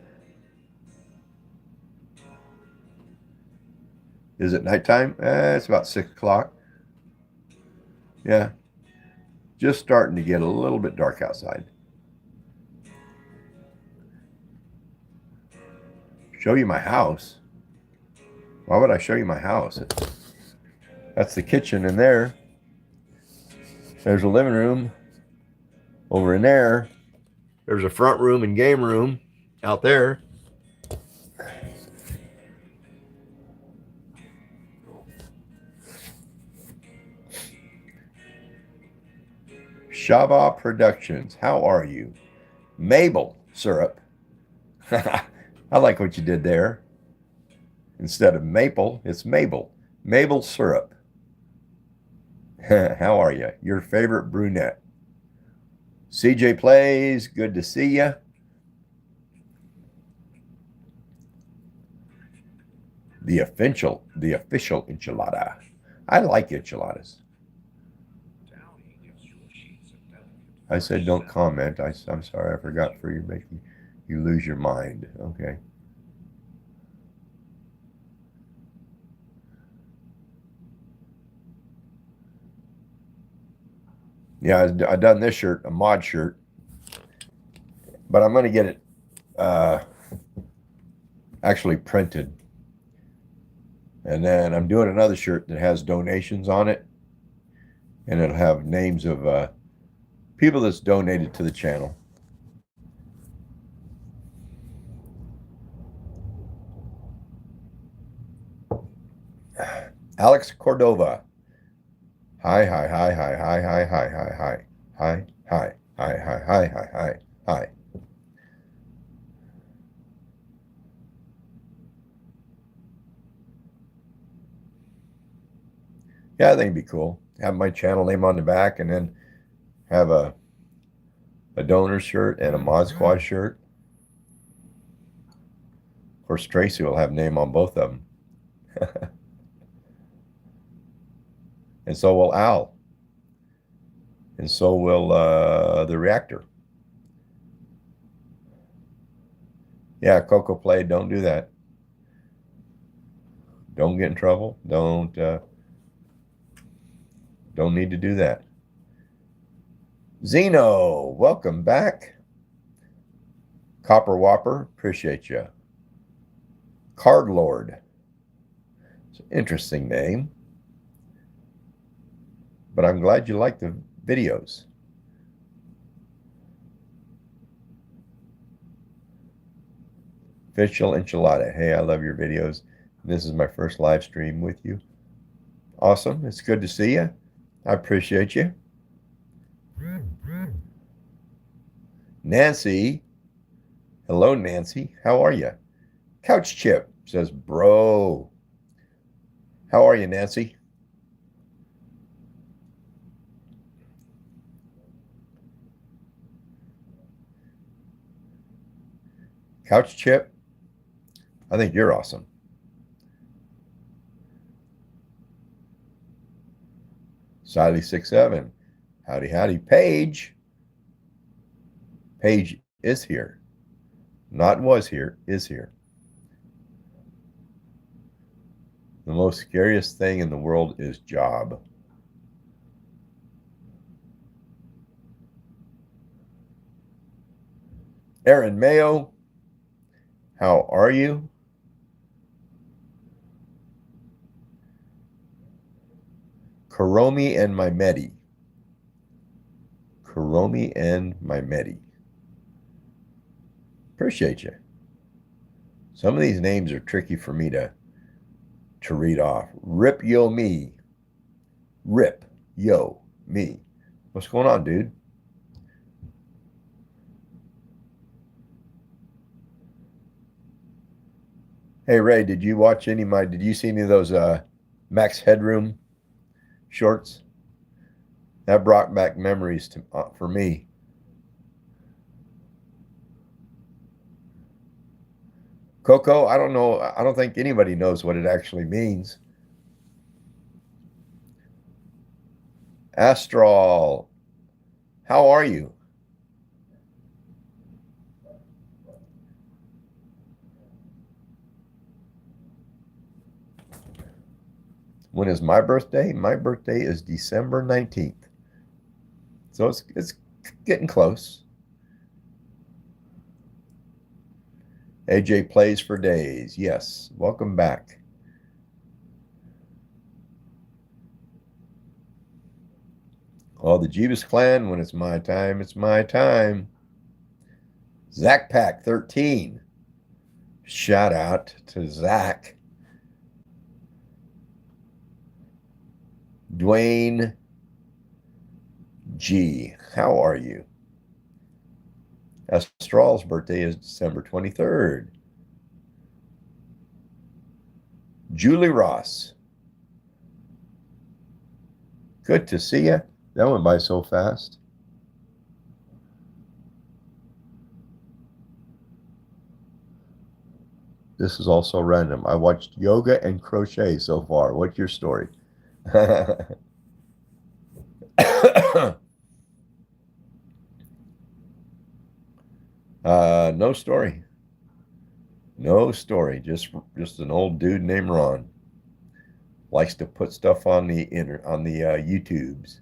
Is it nighttime? It's about 6 o'clock. Yeah. Just starting to get a little bit dark outside. Show you my house? Why would I show you my house? That's the kitchen in there. There's a living room over in there. There's a front room and game room out there. Shaba Productions, how are you? Mabel syrup. I like what you did there. Instead of maple, it's Mabel. Mabel syrup. How are you? Your favorite brunette. CJ Plays, good to see you. The official enchilada. I like enchiladas. I said don't comment. I'm sorry, I forgot for you making you lose your mind. Okay. Yeah, I done this shirt, a mod shirt, but I'm going to get it actually printed. And then I'm doing another shirt that has donations on it, and it'll have names of people that's donated to the channel. Alex Cordova. Hi, hi, hi, hi, hi, hi, hi, hi, hi, hi, hi, hi, hi, hi, hi, hi, hi. Yeah, I think it'd be cool. Have my channel name on the back and then have a donor shirt and a Mod Squad shirt. Of course, Tracy will have name on both of them. And so will Al. And so will the reactor. Yeah, Coco Play, don't do that. Don't get in trouble. Don't need to do that. Zeno, welcome back. Copper Whopper, appreciate you. Card Lord. It's an interesting name. But I'm glad you like the videos. Official Enchilada. Hey, I love your videos. This is my first live stream with you. Awesome. It's good to see you. I appreciate you. Nancy. Hello, Nancy. How are you? Couch Chip says, bro. How are you, Nancy? Couch Chip, I think you're awesome. Siley67. Howdy, howdy. Paige. Paige is here. Not was here, is here. The most scariest thing in the world is job. Aaron Mayo, how are you? Karomi and Mimeti. Karomi and Mimeti. Appreciate you. Some of these names are tricky for me to read off. Rip Yo Me. Rip Yo Me. What's going on, dude? Hey Ray, did you watch any of my? Did you see any of those Max Headroom shorts? That brought back memories for me. Coco, I don't know. I don't think anybody knows what it actually means. Astral, how are you? When is my birthday? My birthday is December 19th. So it's getting close. AJ plays for days. Yes. Welcome back. Oh, the Jeebus clan, when it's my time, it's my time. Zach Pack 13. Shout out to Zach. Dwayne G. How are you? Astral's birthday is December 23rd. Julie Ross. Good to see you. That went by so fast. This is also random. I watched yoga and crochet so far. What's your story? No story. No story. Just an old dude named Ron. Likes to put stuff on the YouTubes,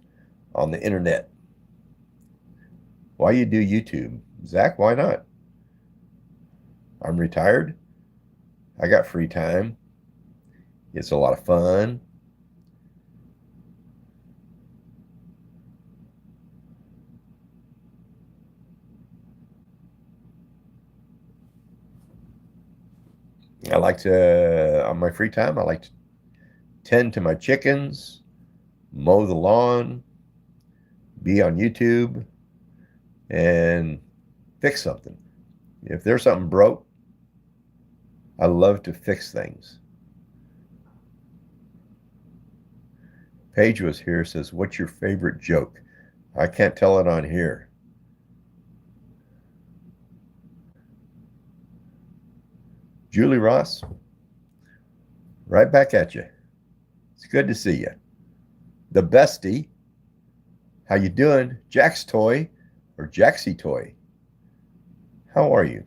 on the internet. Why you do YouTube? Zach, why not? I'm retired. I got free time. It's a lot of fun. I like to, on my free time, I like to tend to my chickens, mow the lawn, be on YouTube, and fix something. If there's something broke, I love to fix things. Paige was here, says, what's your favorite joke? I can't tell it on here. Julie Ross, right back at you. It's good to see you. The bestie, how you doing? Jack's Toy or Jaxie Toy. How are you?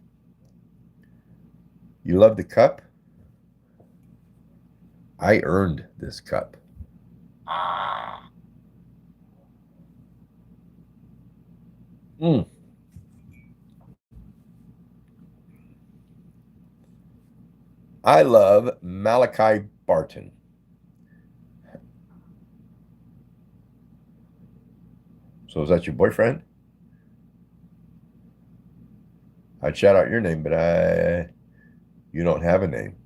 You love the cup? I earned this cup. Mm. I love Malachi Barton. So is that your boyfriend? I'd shout out your name, but you don't have a name.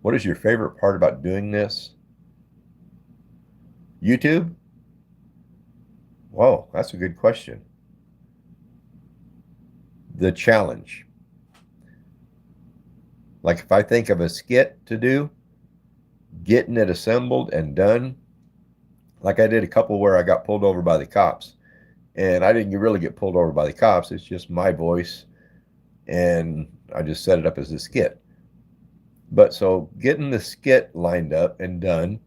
What is your favorite part about doing this? YouTube? Whoa, that's a good question. The challenge. Like if I think of a skit to do, getting it assembled and done, like I did a couple where I got pulled over by the cops. And I didn't really get pulled over by the cops. It's just my voice. And I just set it up as a skit. But so getting the skit lined up and done,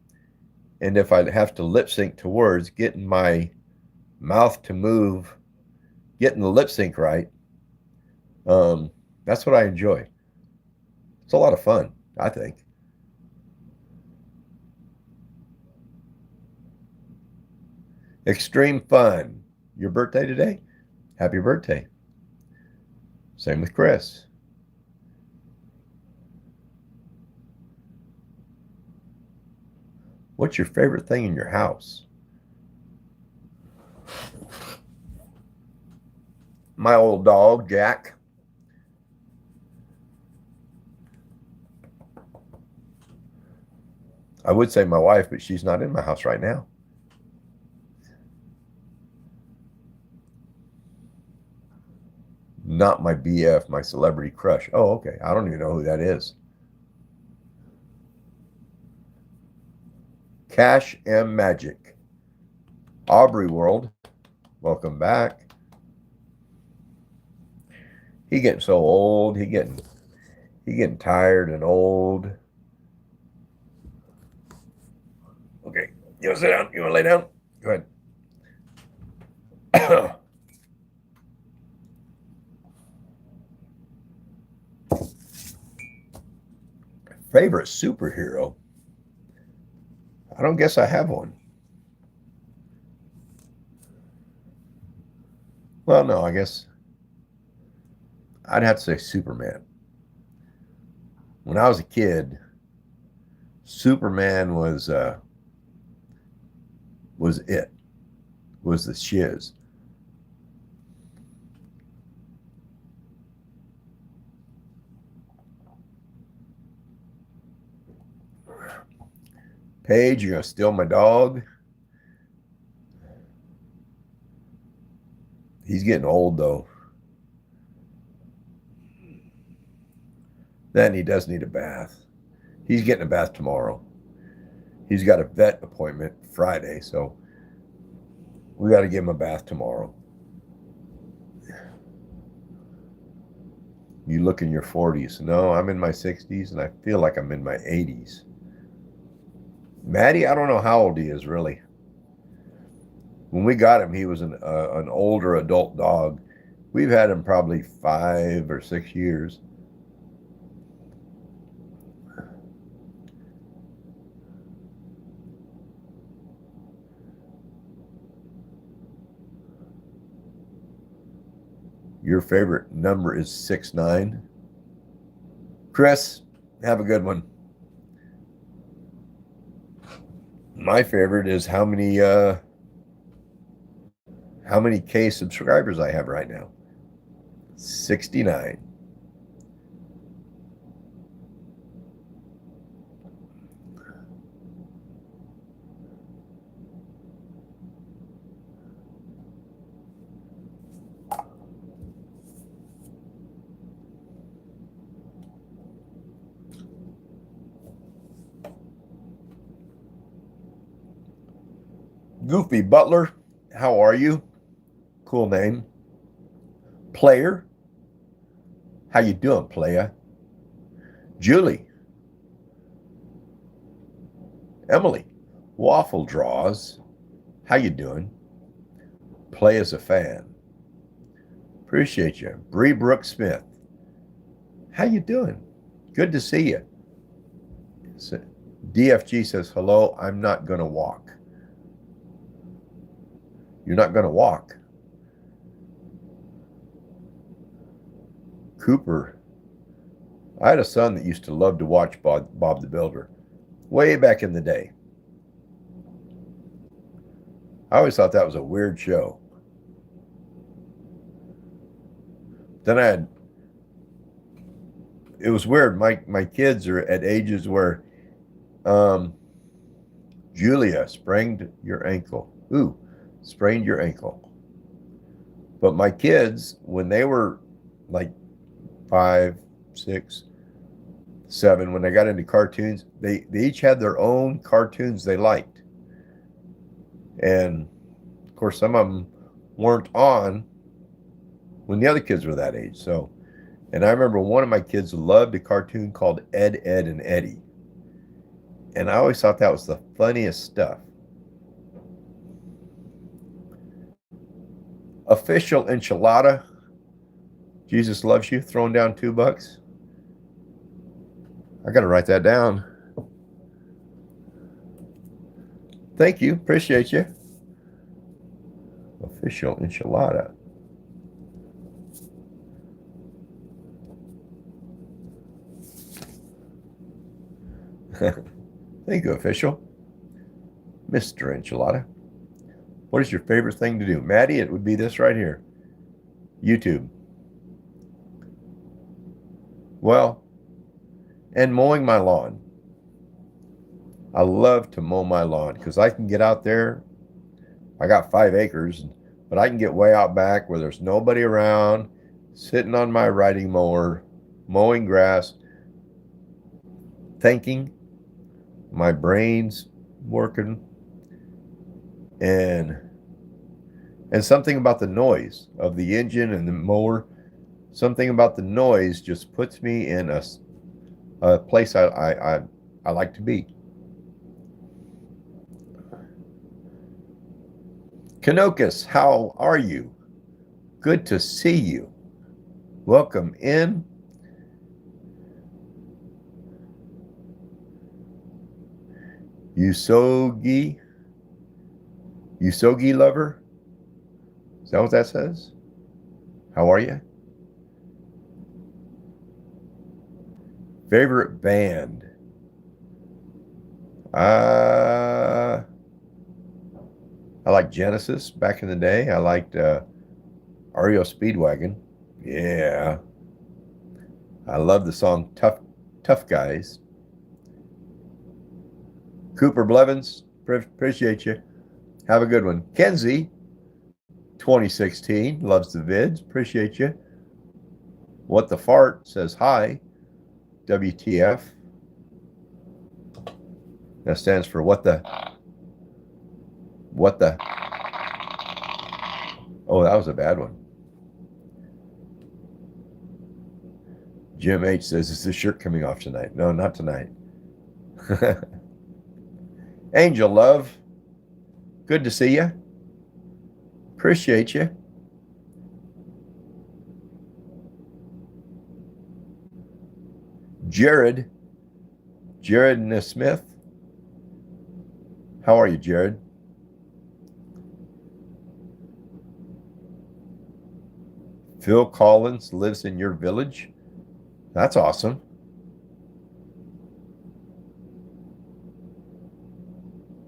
and if I have to lip sync to words, getting my mouth to move, getting the lip sync right, that's what I enjoy. It's a lot of fun, I think. Extreme fun. Your birthday today? Happy birthday. Same with Chris. What's your favorite thing in your house? My old dog, Jack. I would say my wife, but she's not in my house right now. Not my BF, my celebrity crush. Oh, okay. I don't even know who that is. Cash M Magic. Aubrey World, welcome back. He getting so old. He getting tired and old. Okay, you want to sit down? You want to lay down? Go ahead. Favorite superhero? I don't guess I have one. Well, no, I guess I'd have to say Superman. When I was a kid, Superman was it. Was the shiz. Paige, you're gonna steal my dog. He's getting old though. Then he does need a bath. He's getting a bath tomorrow. He's got a vet appointment Friday, so we got to give him a bath tomorrow. You look in your 40s. No, I'm in my 60s, and I feel like I'm in my 80s. Maddie, I don't know how old he is, really. When we got him, he was an older adult dog. We've had him probably 5 or 6 years. Your favorite number is 6'9". Chris, have a good one. My favorite is how many K subscribers I have right now. 69. Goofy Butler, how are you? Cool name. Player, how you doing, playa? Julie, Emily, Waffle Draws, how you doing? Play as a fan. Appreciate you. Bree Brooks Smith, how you doing? Good to see you. DFG says, hello, I'm not going to walk. You're not going to walk. Cooper, I had a son that used to love to watch Bob the Builder way back in the day. I always thought that was a weird show. Then it was weird. My kids are at ages where Julia sprained your ankle. Ooh, sprained your ankle. But my kids, when they were like 5, 6, 7, when they got into cartoons, they each had their own cartoons they liked. And of course, some of them weren't on when the other kids were that age. So, and I remember one of my kids loved a cartoon called Ed, Edd, and Eddy. And I always thought that was the funniest stuff. Official enchilada. Jesus loves you. Throwing down $2. I got to write that down. Thank you. Appreciate you. Official enchilada. Thank you, official. Mr. Enchilada. What is your favorite thing to do? Maddie, it would be this right here. YouTube. Well, and mowing my lawn. I love to mow my lawn because I can get out there. I got 5 acres, but I can get way out back where there's nobody around, sitting on my riding mower, mowing grass, thinking, my brain's working, and something about the noise of the engine and the mower, something about the noise just puts me in a place I like to be. Kanokas, how are you? Good to see you. Welcome in. Usogi lover. Is that what that says? How are you? Favorite band? I like Genesis back in the day. I liked REO Speedwagon. Yeah. I love the song Tough Guys. Cooper Blevins, appreciate you. Have a good one. Kenzie, 2016, loves the vids. Appreciate you. What the Fart says hi. WTF. That stands for what the. Oh, that was a bad one. Jim H says, is the shirt coming off tonight? No, not tonight. Angel Love, good to see you. Appreciate you. Jared Smith. How are you, Jared? Phil Collins lives in your village. That's awesome.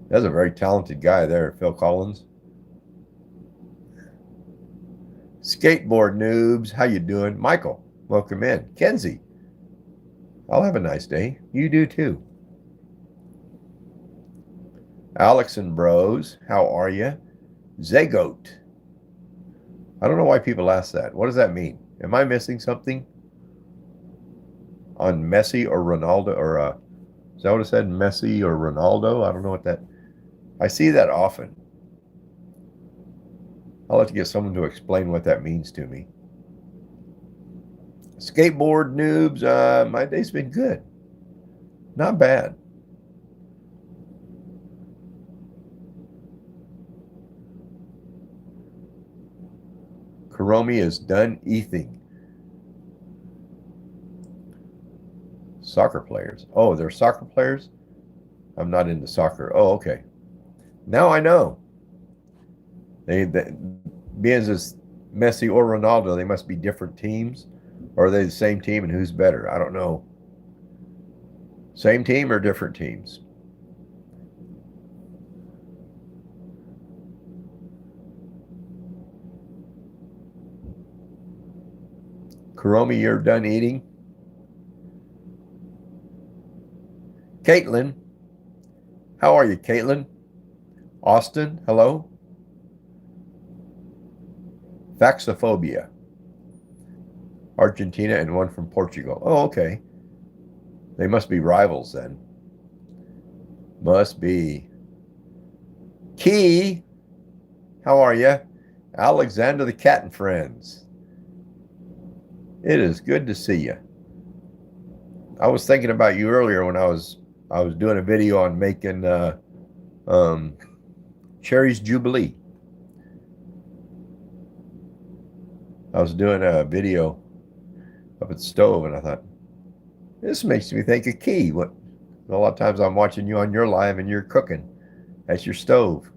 That's a very talented guy there, Phil Collins. Skateboard noobs, how you doing? Michael, welcome in. Kenzie, I'll have a nice day. You do too. Alex and Bros, how are you? Zagoat. I don't know why people ask that. What does that mean? Am I missing something on Messi or Ronaldo? Or is that what it said? Messi or Ronaldo? I don't know what that. I see that often. I'll have to get someone to explain what that means to me. Skateboard noobs, my day's been good. Not bad. Karomi is done eating. Soccer players. Oh, they're soccer players? I'm not into soccer. Oh, okay. Now I know. They being as Messi or Ronaldo, they must be different teams. Or are they the same team and who's better? I don't know. Same team or different teams? Karomi, you're done eating? Caitlin, how are you, Caitlin? Austin, hello? Faxophobia. Argentina and one from Portugal. Oh, okay. They must be rivals then. Must be. Key, how are you? Alexander the Cat and Friends. It is good to see you. I was thinking about you earlier when I was doing a video on making Cherry's Jubilee. I was doing a video up at the stove, and I thought, this makes me think of Key. What? A lot of times I'm watching you on your live, and you're cooking at your stove.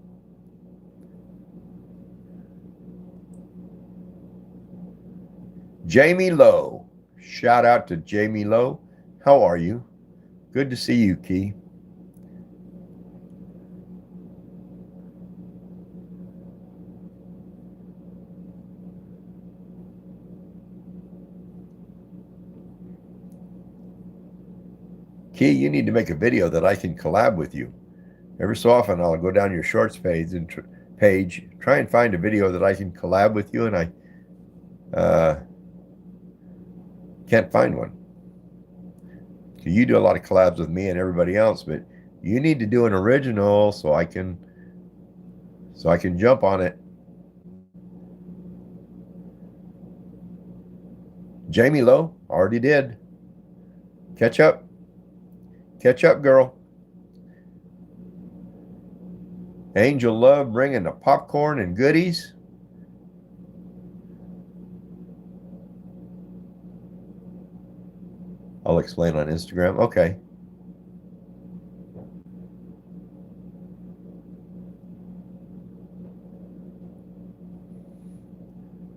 Jamie Lowe. Shout out to Jamie Lowe. How are you? Good to see you, Key. Key, you need to make a video that I can collab with you. Every so often, I'll go down your shorts page and try and find a video that I can collab with you, and I can't find one. You do a lot of collabs with me and everybody else, but you need to do an original so I can jump on it. Jamie Lowe, already did. Catch up. Catch up, girl. Angel Love bringing the popcorn and goodies. I'll explain on Instagram. Okay.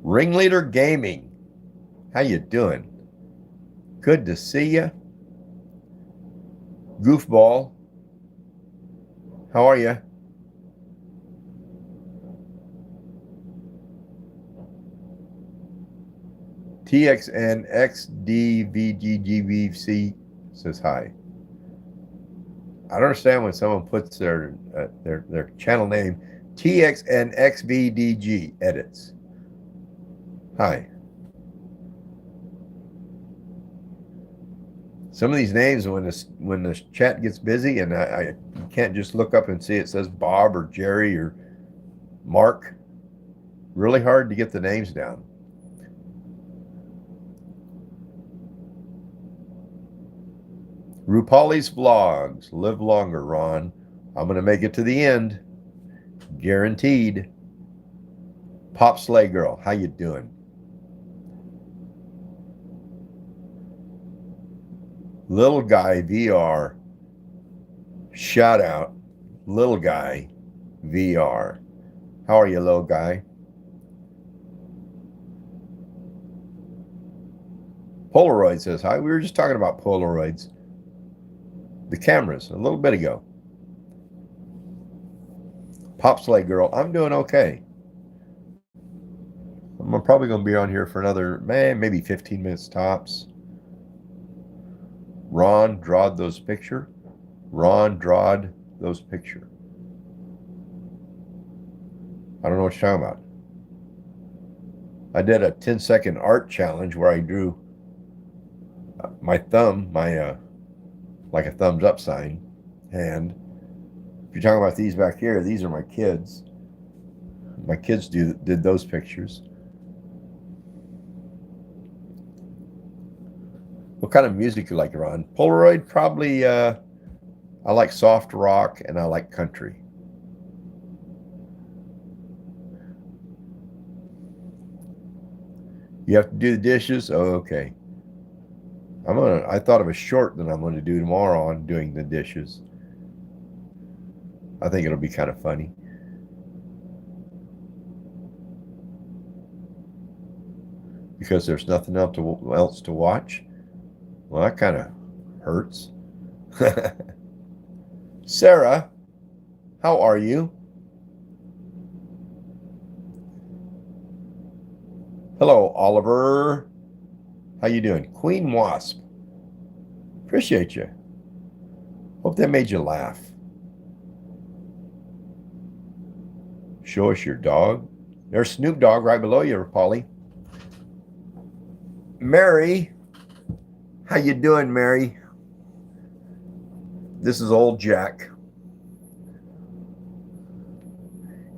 Ringleader Gaming. How you doing? Good to see you. Goofball. How are you? TXNXDVGGVC says hi. I don't understand when someone puts their channel name TXNXVDG edits. Hi. Some of these names, when the chat gets busy and I can't just look up and see it says Bob or Jerry or Mark, really hard to get the names down. Rupali's Vlogs. Live longer, Ron. I'm going to make it to the end. Guaranteed. Pop Slay Girl. How you doing? Little Guy VR. Shout out. Little Guy VR. How are you, little guy? Polaroid says hi. We were just talking about Polaroids. The cameras a little bit ago. Pop Slay Girl, I'm doing okay. I'm I'm probably going to be on here for another, maybe 15 minutes tops. Ron drawed those picture. Ron drawed those picture. I don't know what you're talking about. I did a 10-second art challenge where I drew my thumb, like a thumbs up sign. And if you're talking about these back here, these are my kids. My kids did those pictures. What kind of music you like, Ron? Polaroid, probably. I like soft rock and I like country. You have to do the dishes? Oh, okay. I thought of a short that I'm gonna do tomorrow on doing the dishes. I think it'll be kind of funny. Because there's nothing else to watch. Well, that kind of hurts. Sarah, how are you? Hello, Oliver. How you doing? Queen Wasp. Appreciate you. Hope that made you laugh. Show us your dog. There's Snoop Dogg right below you, Polly. Mary, how you doing, Mary? This is old Jack.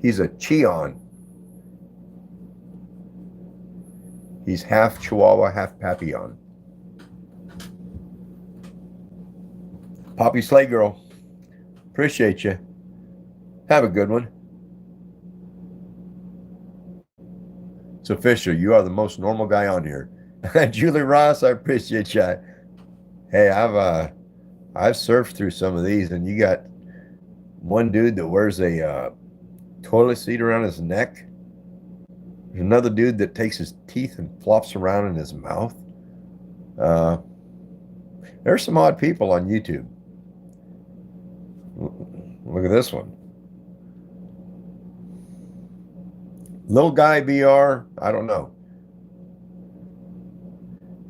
He's a Cheon. He's half Chihuahua, half Papillon. Poppy Sleigh Girl, appreciate you. Have a good one. So Fisher, you are the most normal guy on here. Julie Ross, I appreciate you. Hey, I've surfed through some of these, and you got one dude that wears a toilet seat around his neck. There's another dude that takes his teeth and flops around in his mouth. There's some odd people on YouTube. Look at this one. Little guy BR, I don't know.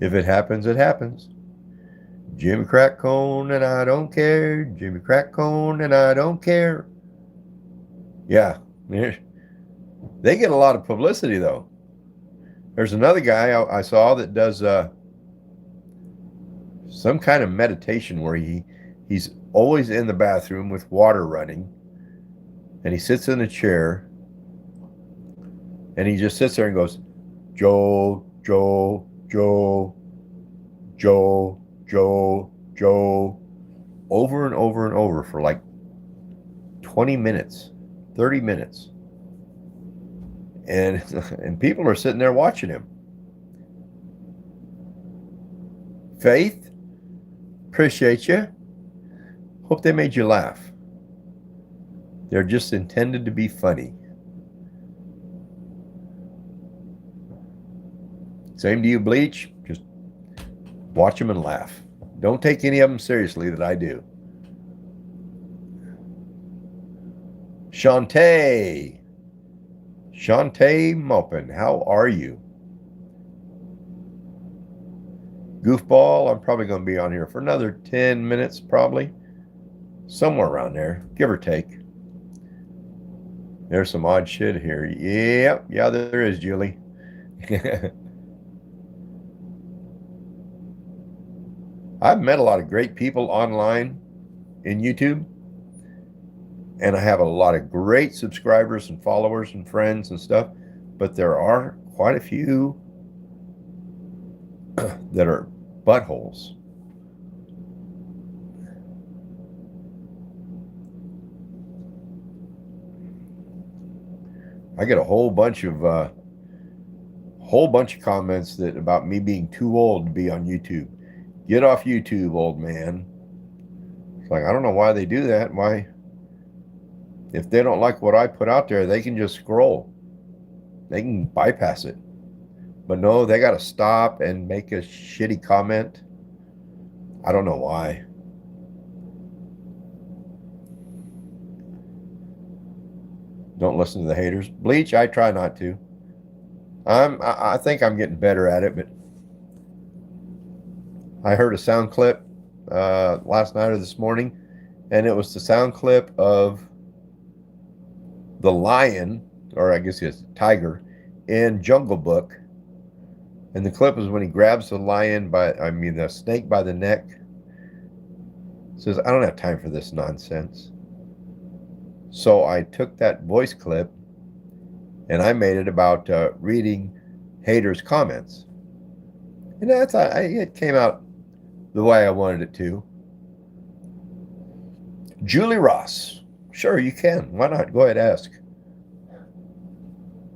If it happens, it happens. Jimmy Crack Cone and I don't care. Jimmy Crack Cone and I don't care. Yeah, they get a lot of publicity though. There's another guy I saw that does some kind of meditation where he's always in the bathroom with water running, and he sits in a chair, and he just sits there and goes, Joe, Joe, Joe, Joe, Joe, Joe, over and over and over for like 20 minutes, 30 minutes. And people are sitting there watching him. Faith, appreciate you. Hope they made you laugh. They're just intended to be funny. Same to you, Bleach. Just watch them and laugh. Don't take any of them seriously that I do. Shantae. Shantae Maupin, how are you? Goofball, I'm probably going to be on here for another 10 minutes, probably. Somewhere around there, give or take. There's some odd shit here. Yep, yeah, there is, Julie. I've met a lot of great people online in YouTube, and I have a lot of great subscribers and followers and friends and stuff, but there are quite a few that are buttholes. I get a whole bunch of comments that about me being too old to be on YouTube. Get off YouTube, old man. It's like, I don't know why they do that. Why? If they don't like what I put out there, they can just scroll. They can bypass it. But no, they got to stop and make a shitty comment. I don't know why. Don't listen to the haters. Bleach, I try not to. I think I'm getting better at it, but I heard a sound clip last night or this morning, and it was the sound clip of the lion, or I guess it's tiger, in Jungle Book. And the clip is when he grabs the lion the snake by the neck, says, I don't have time for this nonsense. So I took that voice clip and I made it about reading haters' comments. And it came out the way I wanted it to. Julie Ross. Sure, you can. Why not? Go ahead, ask.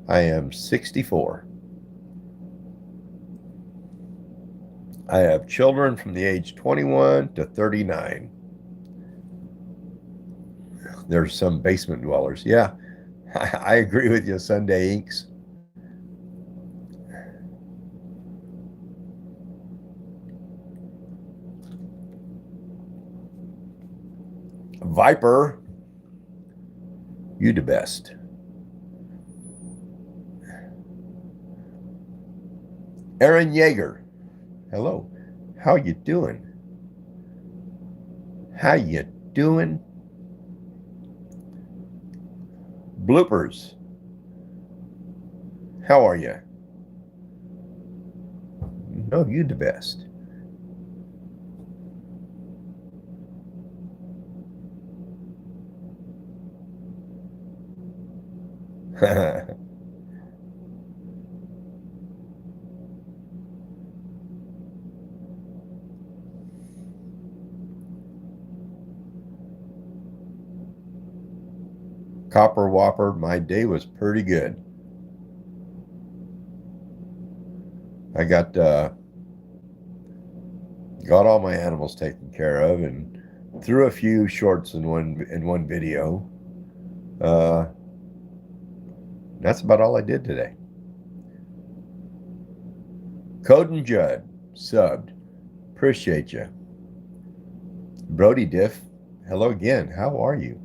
I am 64. I have children from the age 21 to 39. There's some basement dwellers. Yeah, I agree with you, Sunday Inks. Viper, you the best. Aaron Yeager, hello. How you doing? How you doing? Bloopers, how are you? No, you the best. Copper Whopper, my day was pretty good. I got all my animals taken care of and threw a few shorts in one video. Uh, that's about all I did today. Code and Judd subbed. Appreciate you. Brody Diff, hello again. How are you?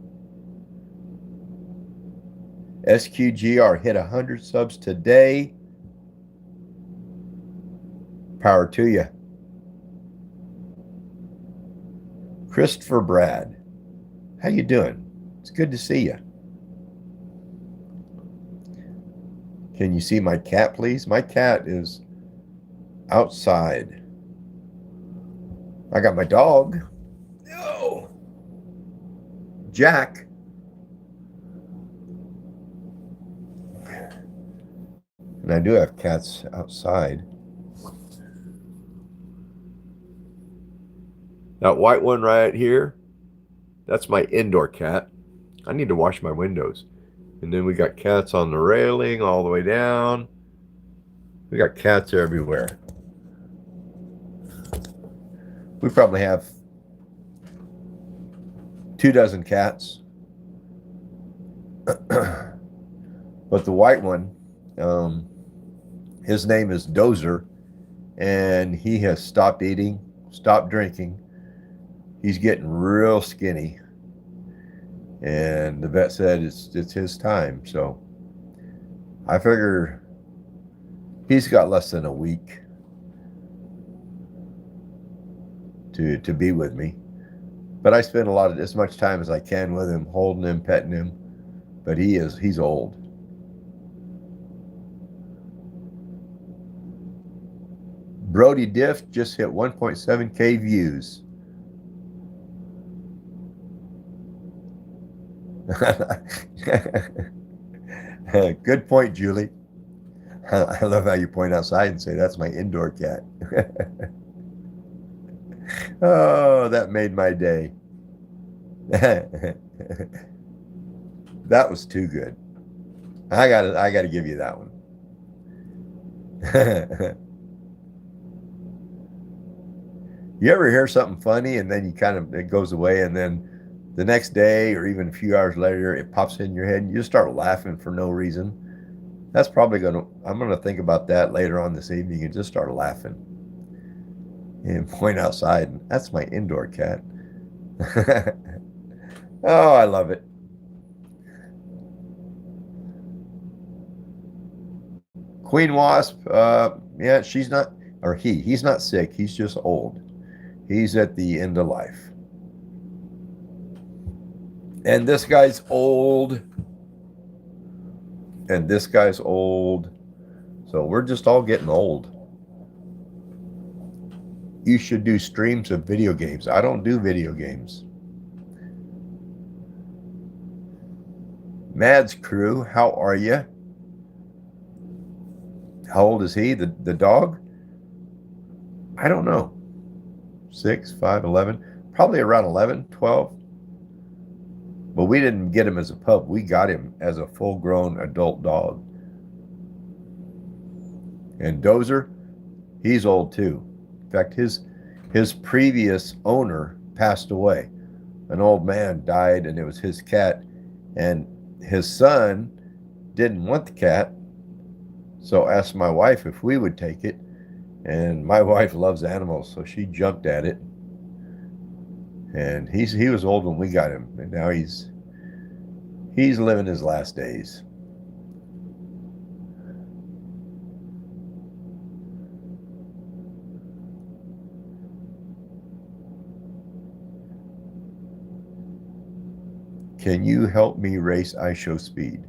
SQGR hit 100 subs today. Power to you. Christopher Brad, how you doing? It's good to see you. Can you see my cat, please? My cat is outside. I got my dog. Oh, Jack. And I do have cats outside. That white one right here, that's my indoor cat. I need to wash my windows. And then we got cats on the railing all the way down. We got cats everywhere. We probably have 24 cats. But the white one, his name is Dozer, and he has stopped eating, stopped drinking. He's getting real skinny, and the vet said it's his time. So I figure he's got less than a week to be with me. But I spend as much time as I can with him, holding him, petting him. But he's old. Brody Diff just hit 1.7K views. Good point, Julie. I love how you point outside and say that's my indoor cat. Oh, that made my day. That was too good. I gotta give you that one. You ever hear something funny and then it goes away, and then the next day or even a few hours later it pops in your head and you just start laughing for no reason? I'm gonna think about that later on this evening and just start laughing and point outside. And that's my indoor cat. Oh, I love it. Queen Wasp, yeah, she's not, or he's not sick. He's just old. He's at the end of life. And this guy's old. And this guy's old. So we're just all getting old. You should do streams of video games. I don't do video games. Mad's crew, how are you? How old is he? The dog? I don't know. 6, 5, 11. Probably around 11, 12. But we didn't get him as a pup. We got him as a full-grown adult dog. And Dozer, he's old too. In fact, his previous owner passed away. An old man died, and it was his cat. And his son didn't want the cat, so asked my wife if we would take it. And my wife loves animals, so she jumped at it. And he was old when we got him, and now he's living his last days. Can you help me race ice show speed?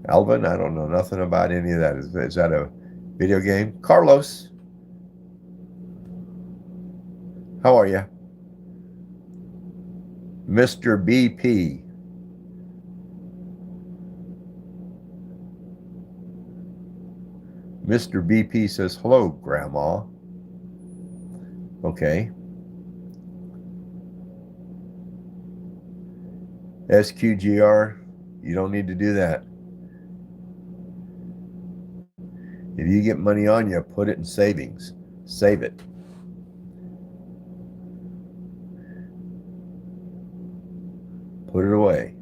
Alvin, I don't know nothing about any of that. Is that a video game? Carlos, how are you? Mr. BP. Mr. BP says, hello, Grandma. Okay. SQGR, you don't need to do that. If you get money on you, put it in savings. Save it. Put it away.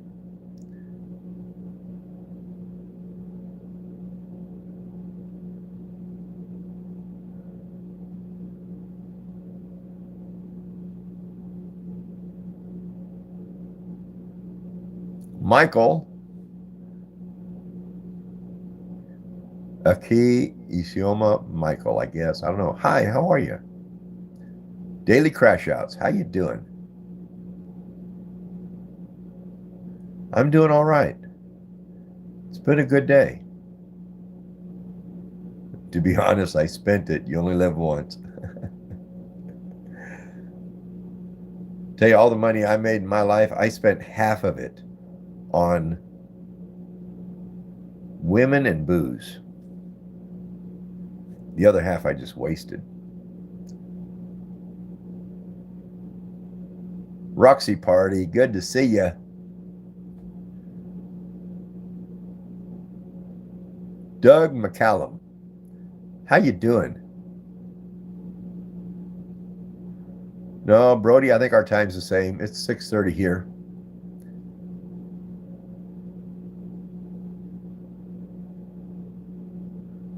Michael, Aki Isioma Michael, I guess. I don't know. Hi, how are you? Daily Crash Outs, how you doing? I'm doing all right. It's been a good day. To be honest, I spent it. You only live once. Tell you all the money I made in my life, I spent half of it on women and booze. The other half I just wasted. Roxy Party, good to see you. Doug McCallum, how you doing? No, Brody, I think our time's the same. It's 6:30 here.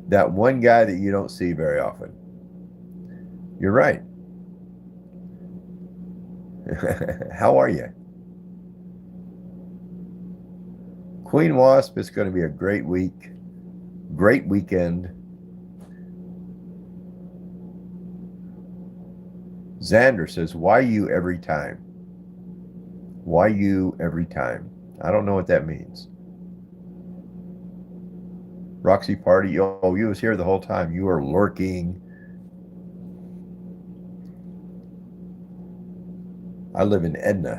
That one guy that you don't see very often. You're right. How are you? Queen Wasp, it's going to be a great week. Great weekend. Xander says, why you every time? Why you every time? I don't know what that means. Roxy Party, oh, you was here the whole time. You were lurking. I live in Edna.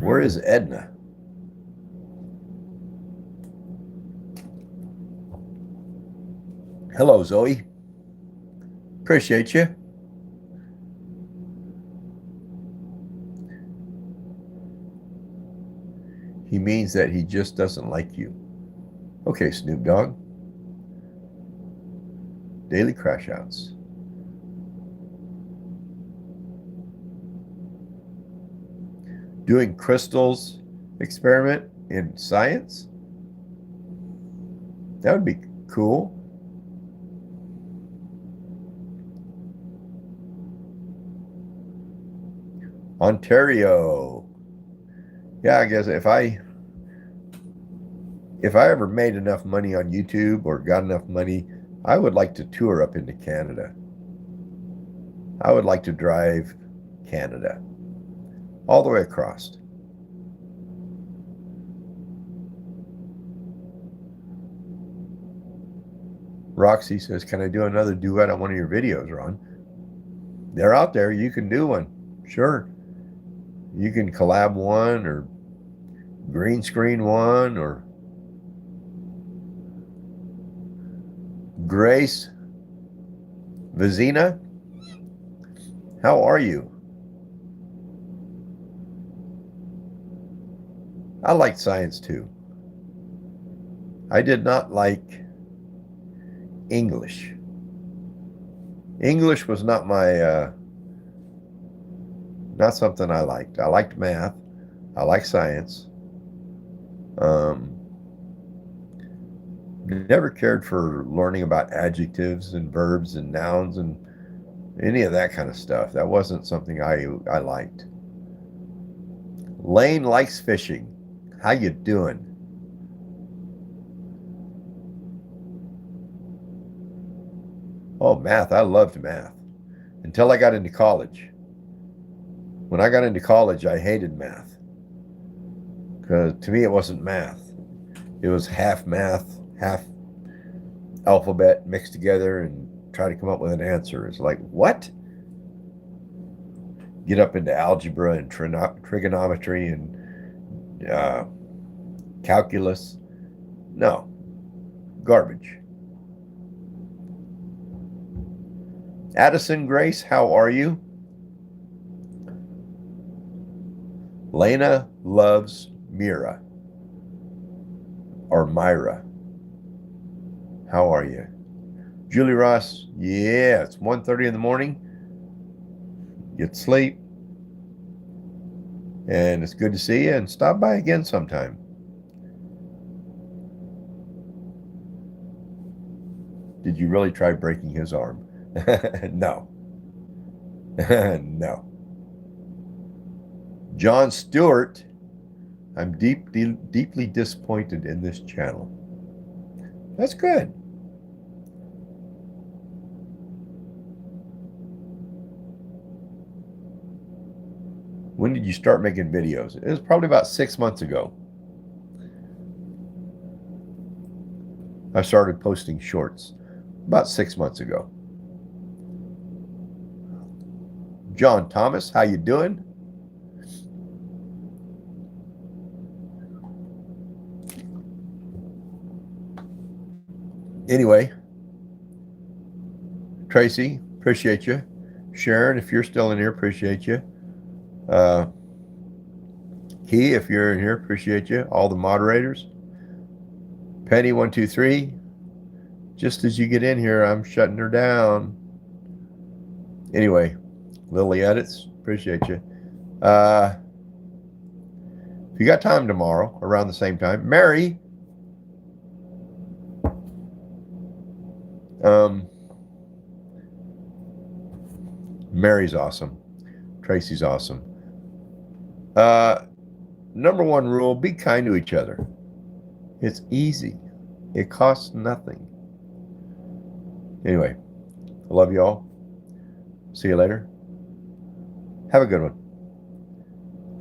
Where is Edna? Hello, Zoe. Appreciate you. He means that he just doesn't like you. Okay, Snoop Dogg. Daily Crash Outs. Doing crystals experiment in science? That would be cool. Ontario. Yeah, I guess if if I ever made enough money on YouTube or got enough money, I would like to tour up into Canada. I would like to drive Canada all the way across. Roxy says, can I do another duet on one of your videos, Ron? They're out there. You can do one. Sure. You can collab one or green screen one or Grace Vizina. How are you? I liked science too. I did not like English. English was not my, not something I liked. I liked math. I liked science. Never cared for learning about adjectives and verbs and nouns and any of that kind of stuff. That wasn't something I liked. Lane likes fishing. How you doing? Oh, math. I loved math until I got into college. When I got into college, I hated math because to me it wasn't math. It was half math, half alphabet mixed together and try to come up with an answer. It's like, what? Get up into algebra and trigonometry and calculus. No, garbage. Addison Grace, how are you? Lena loves Mira or Myra. How are you? Julie Ross, yeah, it's 1:30 in the morning. Get sleep. And it's good to see you, and stop by again sometime. Did you really try breaking his arm? No. No. John Stewart, I'm deeply disappointed in this channel. That's good. When did you start making videos? It was probably about 6 months ago. I started posting shorts about 6 months ago. John Thomas, how you doing? Anyway, Tracy, appreciate you. Sharon, if you're still in here, appreciate you. Key, if you're in here, appreciate you. All the moderators. Penny 123. Just as you get in here, I'm shutting her down. Anyway, Lily Edits, appreciate you. If you got time tomorrow around the same time, Mary. Mary's awesome. Tracy's awesome. Number one rule, be kind to each other. It's easy. It costs nothing. Anyway, I love you all. See you later. Have a good one.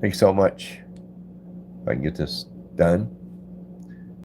Thanks so much. If I can get this done.